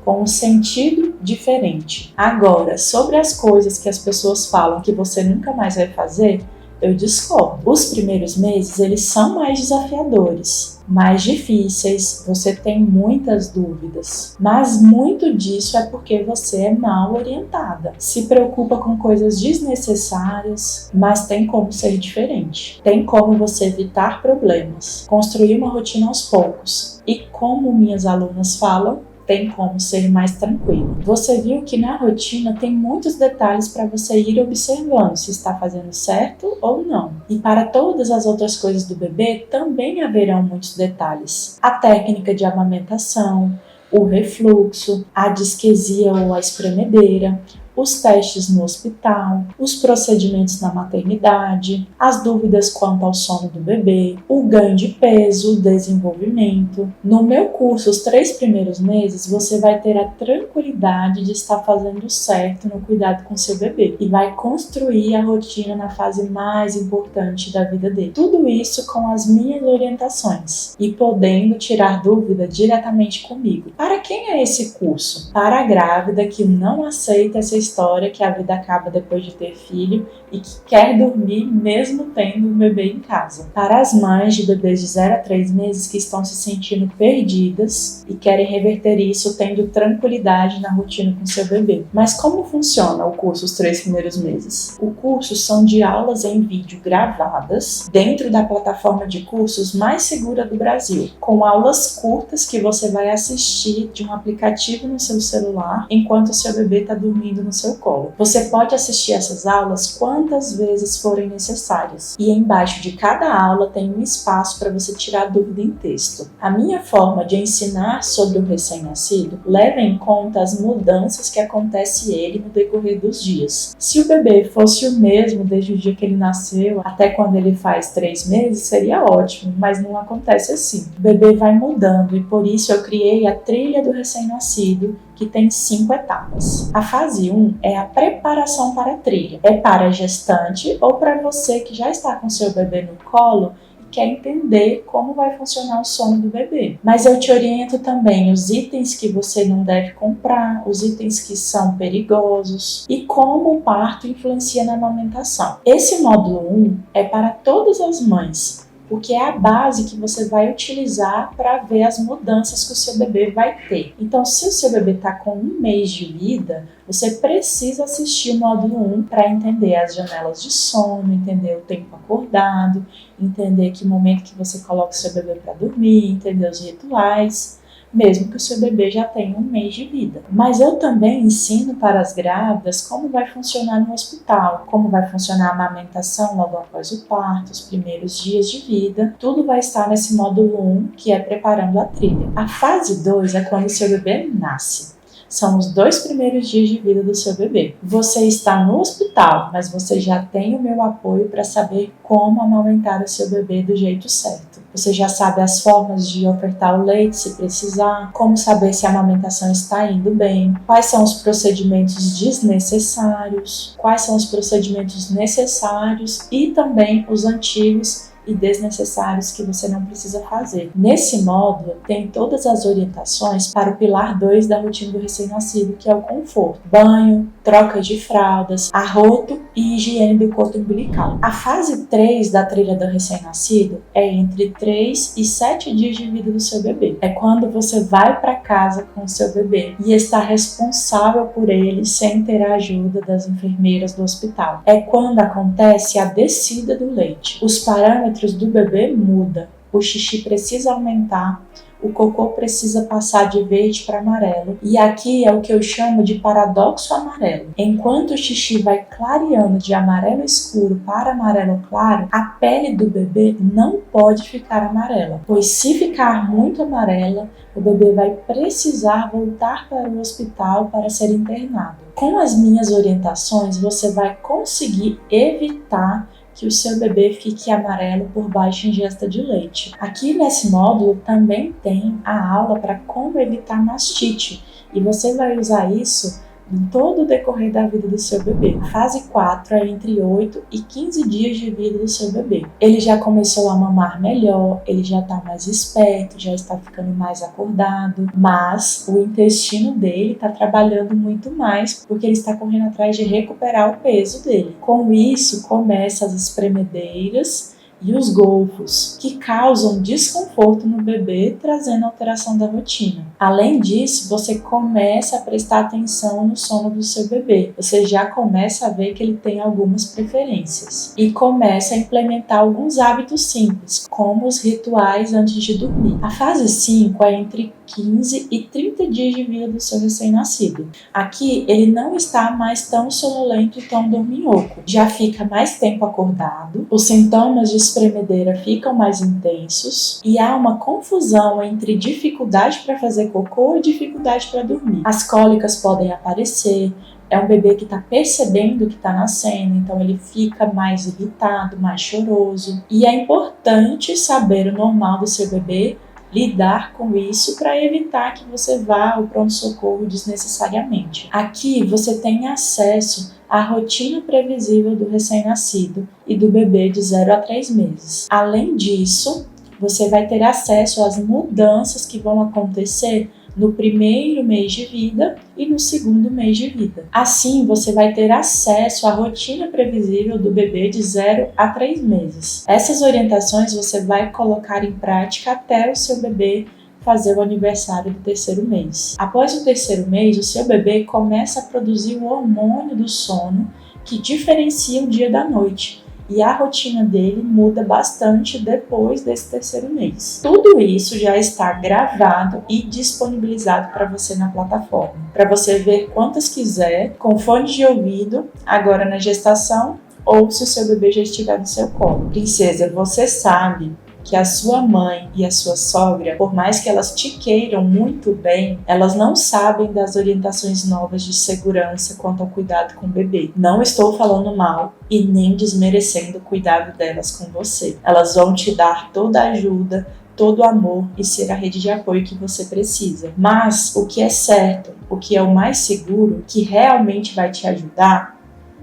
com um sentido diferente. Agora, sobre as coisas que as pessoas falam que você nunca mais vai fazer, eu discordo. Os primeiros meses, eles são mais desafiadores, mais difíceis, você tem muitas dúvidas, mas muito disso é porque você é mal orientada. Se preocupa com coisas desnecessárias, mas tem como ser diferente. Tem como você evitar problemas, construir uma rotina aos poucos. E como minhas alunas falam, tem como ser mais tranquilo. Você viu que na rotina tem muitos detalhes para você ir observando se está fazendo certo ou não. E para todas as outras coisas do bebê também haverão muitos detalhes. A técnica de amamentação, o refluxo, a disquesia ou a espremedeira, os testes no hospital, os procedimentos na maternidade, as dúvidas quanto ao sono do bebê, o ganho de peso, o desenvolvimento. No meu curso, os 3 primeiros meses, você vai ter a tranquilidade de estar fazendo certo no cuidado com seu bebê e vai construir a rotina na fase mais importante da vida dele. Tudo isso com as minhas orientações e podendo tirar dúvida diretamente comigo. Para quem é esse curso? Para a grávida que não aceita essa história que a vida acaba depois de ter filho e que quer dormir mesmo tendo um bebê em casa. Para as mães de bebês de 0 a 3 meses que estão se sentindo perdidas e querem reverter isso tendo tranquilidade na rotina com seu bebê. Mas como funciona o curso os 3 primeiros meses? O curso são de aulas em vídeo gravadas dentro da plataforma de cursos mais segura do Brasil, com aulas curtas que você vai assistir de um aplicativo no seu celular enquanto o seu bebê está dormindo no seu colo. Você pode assistir essas aulas quantas vezes forem necessárias e embaixo de cada aula tem um espaço para você tirar dúvida em texto. A minha forma de ensinar sobre o recém-nascido leva em conta as mudanças que acontece ele no decorrer dos dias. Se o bebê fosse o mesmo desde o dia que ele nasceu até quando ele faz 3 meses, seria ótimo, mas não acontece assim. O bebê vai mudando e por isso eu criei a trilha do recém-nascido, que tem 5 etapas. A fase 1 é a preparação para a trilha. É para a gestante ou para você que já está com seu bebê no colo e quer entender como vai funcionar o sono do bebê. Mas eu te oriento também os itens que você não deve comprar, os itens que são perigosos e como o parto influencia na amamentação. Esse módulo 1 é para todas as mães, porque é a base que você vai utilizar para ver as mudanças que o seu bebê vai ter. Então, se o seu bebê está com 1 mês de vida, você precisa assistir o módulo 1 para entender as janelas de sono, entender o tempo acordado, entender que momento que você coloca o seu bebê para dormir, entender os rituais, mesmo que o seu bebê já tenha 1 mês de vida. Mas eu também ensino para as grávidas como vai funcionar no hospital, como vai funcionar a amamentação logo após o parto, os primeiros dias de vida. Tudo vai estar nesse módulo 1, que é preparando a trilha. A fase 2 é quando o seu bebê nasce. São os 2 primeiros dias de vida do seu bebê. Você está no hospital, mas você já tem o meu apoio para saber como amamentar o seu bebê do jeito certo. Você já sabe as formas de ofertar o leite se precisar, como saber se a amamentação está indo bem, quais são os procedimentos desnecessários, quais são os procedimentos necessários e também os antigos e desnecessários que você não precisa fazer. Nesse módulo tem todas as orientações para o pilar 2 da rotina do recém-nascido, que é o conforto, banho, troca de fraldas, arroto e higiene do cordão umbilical. A fase 3 da trilha do recém-nascido é entre 3 e 7 dias de vida do seu bebê. É quando você vai para casa com o seu bebê e está responsável por ele sem ter a ajuda das enfermeiras do hospital. É quando acontece a descida do leite. Os parâmetros do bebê muda, o xixi precisa aumentar, o cocô precisa passar de verde para amarelo, e aqui é o que eu chamo de paradoxo amarelo. Enquanto o xixi vai clareando de amarelo escuro para amarelo claro, a pele do bebê não pode ficar amarela, pois se ficar muito amarela, o bebê vai precisar voltar para o hospital para ser internado. Com as minhas orientações, você vai conseguir evitar que o seu bebê fique amarelo por baixa ingesta de leite. Aqui nesse módulo também tem a aula para como evitar mastite e você vai usar isso em todo o decorrer da vida do seu bebê. A fase 4 é entre 8 e 15 dias de vida do seu bebê. Ele já começou a mamar melhor, ele já está mais esperto, já está ficando mais acordado, mas o intestino dele está trabalhando muito mais porque ele está correndo atrás de recuperar o peso dele. Com isso, começam as espremedeiras e os golfos, que causam desconforto no bebê, trazendo alteração da rotina. Além disso, você começa a prestar atenção no sono do seu bebê. Você já começa a ver que ele tem algumas preferências e começa a implementar alguns hábitos simples, como os rituais antes de dormir. A fase 5 é entre 15 e 30 dias de vida do seu recém-nascido. Aqui, ele não está mais tão sonolento e tão dorminhoco. Já fica mais tempo acordado, os sintomas de espremedeira ficam mais intensos e há uma confusão entre dificuldade para fazer cocô e dificuldade para dormir. As cólicas podem aparecer, É um bebê que está percebendo que está nascendo, então ele fica mais irritado, mais choroso. E é importante saber o normal do seu bebê, lidar com isso para evitar que você vá ao pronto-socorro desnecessariamente. Aqui você tem acesso à rotina previsível do recém-nascido e do bebê de 0 a 3 meses. Além disso, você vai ter acesso às mudanças que vão acontecer no primeiro mês de vida e no segundo mês de vida. Assim, você vai ter acesso à rotina previsível do bebê de 0 a 3 meses. Essas orientações você vai colocar em prática até o seu bebê fazer o aniversário do 3º mês. Após o 3º mês, o seu bebê começa a produzir o hormônio do sono que diferencia o dia da noite. E a rotina dele muda bastante depois desse 3º mês. Tudo isso já está gravado e disponibilizado para você na plataforma, para você ver quantas quiser, com fone de ouvido, agora na gestação, ou se o seu bebê já estiver no seu colo. Princesa, você sabe que a sua mãe e a sua sogra, por mais que elas te queiram muito bem, elas não sabem das orientações novas de segurança quanto ao cuidado com o bebê. Não estou falando mal e nem desmerecendo o cuidado delas com você. Elas vão te dar toda a ajuda, todo o amor e ser a rede de apoio que você precisa. Mas o que é certo, o que é o mais seguro, que realmente vai te ajudar,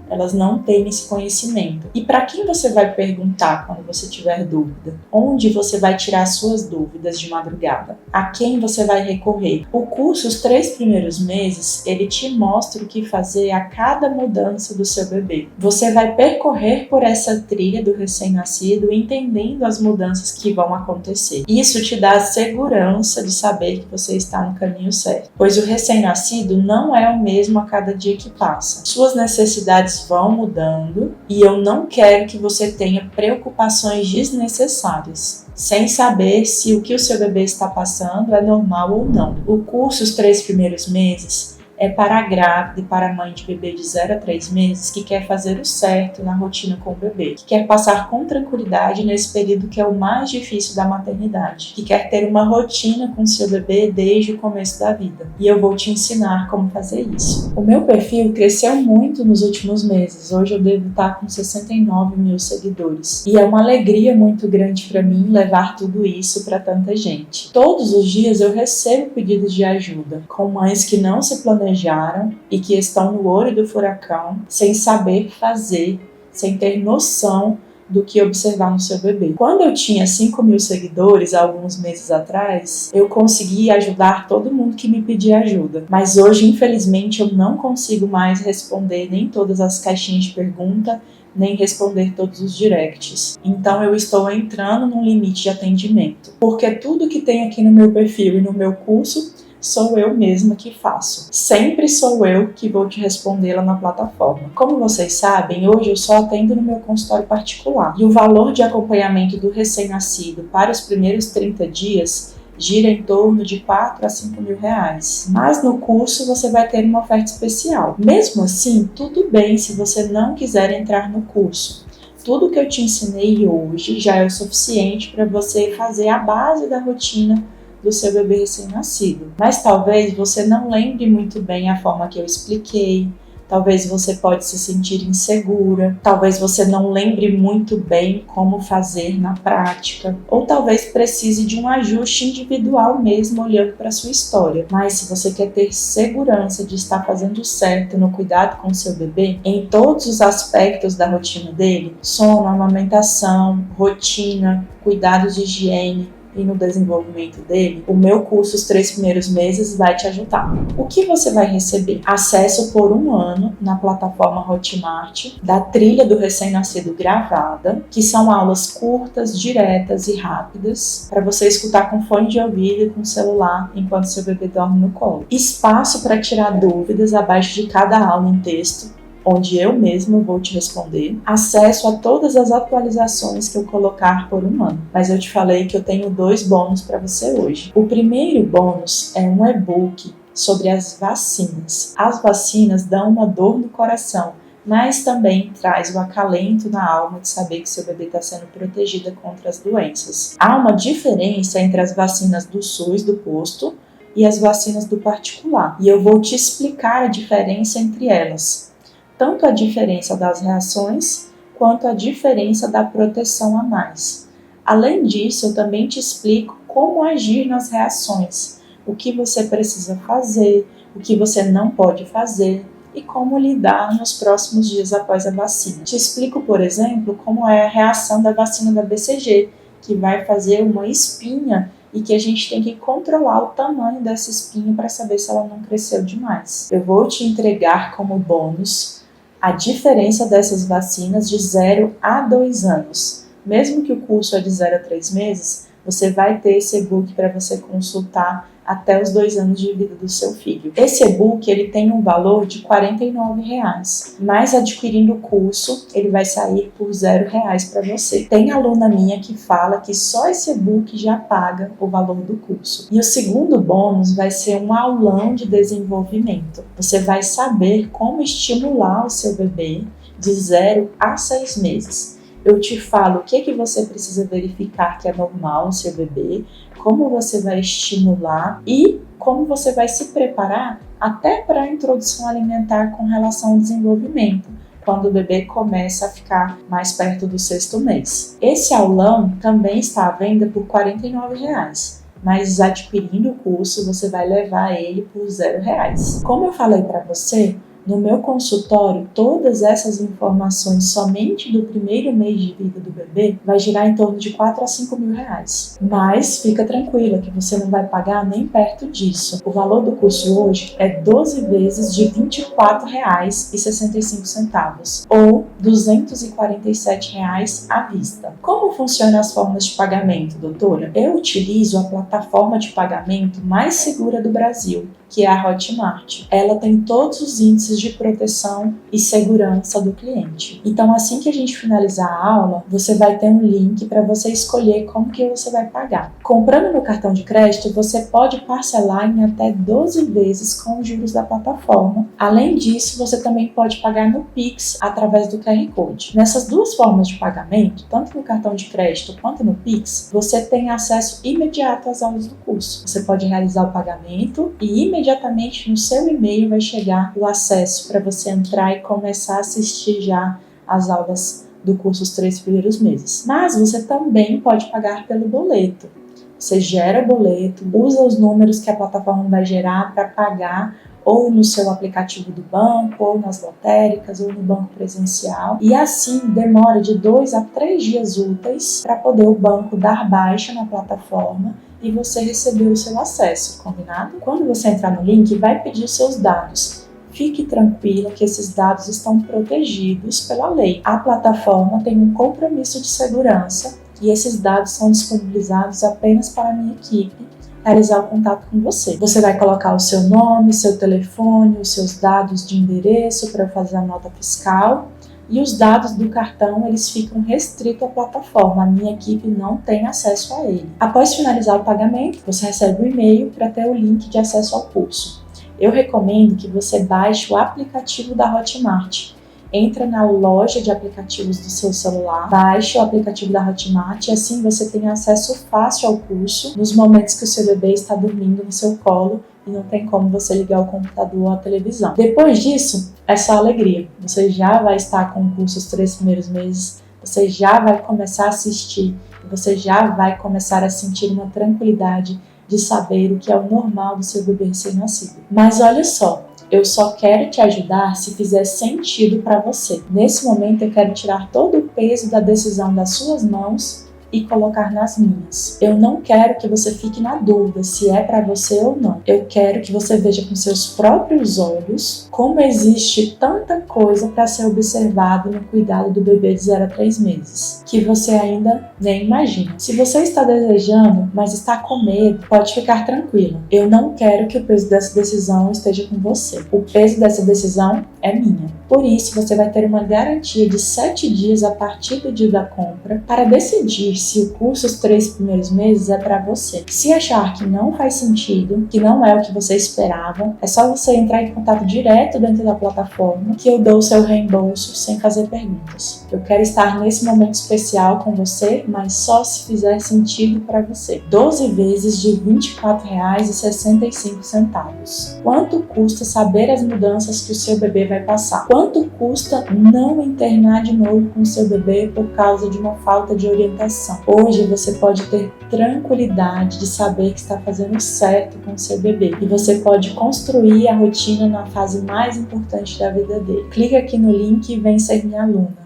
elas não têm esse conhecimento. E para quem você vai perguntar quando você tiver dúvida? Onde você vai tirar suas dúvidas de madrugada? A quem você vai recorrer? O curso, os 3 primeiros meses, ele te mostra o que fazer a cada mudança do seu bebê. Você vai percorrer por essa trilha do recém-nascido, entendendo as mudanças que vão acontecer. Isso te dá a segurança de saber que você está no caminho certo, pois o recém-nascido não é o mesmo a cada dia que passa. Suas necessidades vão mudando e eu não quero que você tenha preocupações desnecessárias, sem saber se o que o seu bebê está passando é normal ou não. O curso, os 3 primeiros meses, é para a grávida e para a mãe de bebê de 0 a 3 meses que quer fazer o certo na rotina com o bebê, que quer passar com tranquilidade nesse período que é o mais difícil da maternidade, que quer ter uma rotina com seu bebê desde o começo da vida. E eu vou te ensinar como fazer isso. O meu perfil cresceu muito nos últimos meses. Hoje eu devo estar com 69 mil seguidores. E é uma alegria muito grande para mim levar tudo isso para tanta gente. Todos os dias eu recebo pedidos de ajuda, com mães que não se planejaram e que estão no olho do furacão, sem saber fazer, sem ter noção do que observar no seu bebê. Quando eu tinha 5 mil seguidores, há alguns meses atrás, eu consegui ajudar todo mundo que me pedia ajuda. Mas hoje, infelizmente, eu não consigo mais responder nem todas as caixinhas de pergunta, nem responder todos os directs. Então eu estou entrando num limite de atendimento, porque tudo que tem aqui no meu perfil e no meu curso sou eu mesma que faço. Sempre sou eu que vou te responder lá na plataforma. Como vocês sabem, hoje eu só atendo no meu consultório particular. E o valor de acompanhamento do recém-nascido para os primeiros 30 dias gira em torno de 4 a 5 mil reais. Mas no curso você vai ter uma oferta especial. Mesmo assim, tudo bem se você não quiser entrar no curso. Tudo que eu te ensinei hoje já é o suficiente para você fazer a base da rotina do seu bebê recém-nascido. Mas talvez você não lembre muito bem a forma que eu expliquei, talvez você pode se sentir insegura, talvez você não lembre muito bem como fazer na prática, ou talvez precise de um ajuste individual mesmo olhando para a sua história. Mas se você quer ter segurança de estar fazendo certo no cuidado com o seu bebê, em todos os aspectos da rotina dele, sono, amamentação, rotina, cuidados de higiene, e no desenvolvimento dele, o meu curso, os 3 primeiros meses, vai te ajudar. O que você vai receber? Acesso por 1 ano na plataforma Hotmart, da trilha do recém-nascido gravada, que são aulas curtas, diretas e rápidas, para você escutar com fone de ouvido e com celular enquanto seu bebê dorme no colo. Espaço para tirar dúvidas abaixo de cada aula em texto, onde eu mesma vou te responder, acesso a todas as atualizações que eu colocar por 1 ano. Mas eu te falei que eu tenho 2 bônus para você hoje. O primeiro bônus é um e-book sobre as vacinas. As vacinas dão uma dor no coração, mas também traz o acalento na alma de saber que seu bebê está sendo protegido contra as doenças. Há uma diferença entre as vacinas do SUS, do posto, e as vacinas do particular. E eu vou te explicar a diferença entre elas, tanto a diferença das reações quanto a diferença da proteção a mais. Além disso, eu também te explico como agir nas reações, o que você precisa fazer, o que você não pode fazer e como lidar nos próximos dias após a vacina. Te explico, por exemplo, como é a reação da vacina da BCG, que vai fazer uma espinha e que a gente tem que controlar o tamanho dessa espinha para saber se ela não cresceu demais. Eu vou te entregar como bônus a diferença dessas vacinas de 0 a 2 anos. Mesmo que o curso é de 0 a 3 meses, você vai ter esse e-book para você consultar até os 2 anos de vida do seu filho. Esse e-book ele tem um valor de R$ 49,00, mas adquirindo o curso ele vai sair por R$ 0,00 para você. Tem aluna minha que fala que só esse e-book já paga o valor do curso. E o segundo bônus vai ser um aulão de desenvolvimento. Você vai saber como estimular o seu bebê de 0 a 6 meses. Eu te falo o que você precisa verificar que é normal no seu bebê, como você vai estimular e como você vai se preparar até para a introdução alimentar com relação ao desenvolvimento, quando o bebê começa a ficar mais perto do 6º mês. Esse aulão também está à venda por R$ 49,00. Mas adquirindo o curso, você vai levar ele por R$ 0,00. Como eu falei para você, no meu consultório, todas essas informações somente do primeiro mês de vida do bebê vai girar em torno de 4 a 5 mil reais. Mas fica tranquila que você não vai pagar nem perto disso. O valor do curso hoje é 12 vezes de R$ 24,65 ou R$ 247 à vista. Como funcionam as formas de pagamento, doutora? Eu utilizo a plataforma de pagamento mais segura do Brasil, que é a Hotmart. Ela tem todos os índices de proteção e segurança do cliente. Então, assim que a gente finalizar a aula, você vai ter um link para você escolher como que você vai pagar. Comprando no cartão de crédito, você pode parcelar em até 12 vezes com os juros da plataforma. Além disso, você também pode pagar no Pix através do QR Code. Nessas duas formas de pagamento, tanto no cartão de crédito quanto no Pix, você tem acesso imediato às aulas do curso. Você pode realizar o pagamento e imediatamente no seu e-mail vai chegar o acesso para você entrar e começar a assistir já as aulas do curso os 3 primeiros meses. Mas você também pode pagar pelo boleto. Você gera o boleto, usa os números que a plataforma vai gerar para pagar ou no seu aplicativo do banco, ou nas lotéricas, ou no banco presencial. E assim demora de 2 a 3 dias úteis para poder o banco dar baixa na plataforma e você receber o seu acesso, combinado? Quando você entrar no link, vai pedir os seus dados. Fique tranquila que esses dados estão protegidos pela lei. A plataforma tem um compromisso de segurança e esses dados são disponibilizados apenas para a minha equipe realizar o contato com você. Você vai colocar o seu nome, seu telefone, os seus dados de endereço para fazer a nota fiscal e os dados do cartão eles ficam restritos à plataforma. A minha equipe não tem acesso a ele. Após finalizar o pagamento, você recebe um e-mail para ter o link de acesso ao curso. Eu recomendo que você baixe o aplicativo da Hotmart. Entra na loja de aplicativos do seu celular, baixe o aplicativo da Hotmart e assim você tem acesso fácil ao curso nos momentos que o seu bebê está dormindo no seu colo e não tem como você ligar o computador ou a televisão. Depois disso, é só alegria. Você já vai estar com o curso os 3 primeiros meses, você já vai começar a assistir, você já vai começar a sentir uma tranquilidade de saber o que é o normal do seu bebê recém-nascido. Mas olha só, eu só quero te ajudar se fizer sentido para você. Nesse momento eu quero tirar todo o peso da decisão das suas mãos e colocar nas minhas. Eu não quero que você fique na dúvida se é para você ou não. Eu quero que você veja com seus próprios olhos como existe tanta coisa para ser observado no cuidado do bebê de 0 a 3 meses, que você ainda nem imagina. Se você está desejando, mas está com medo, pode ficar tranquilo. Eu não quero que o peso dessa decisão esteja com você. O peso dessa decisão é minha. Por isso, você vai ter uma garantia de 7 dias a partir do dia da compra para decidir se o curso os 3 primeiros meses é para você. Se achar que não faz sentido, que não é o que você esperava, é só você entrar em contato direto dentro da plataforma que eu dou o seu reembolso sem fazer perguntas. Eu quero estar nesse momento especial com você, mas só se fizer sentido para você. 12 vezes de R$ 24,65. Quanto custa saber as mudanças que o seu bebê vai passar? Quanto custa não internar de novo com o seu bebê por causa de uma falta de orientação? Hoje você pode ter tranquilidade de saber que está fazendo certo com o seu bebê e você pode construir a rotina na fase mais importante da vida dele. Clica aqui no link e vem ser minha aluna.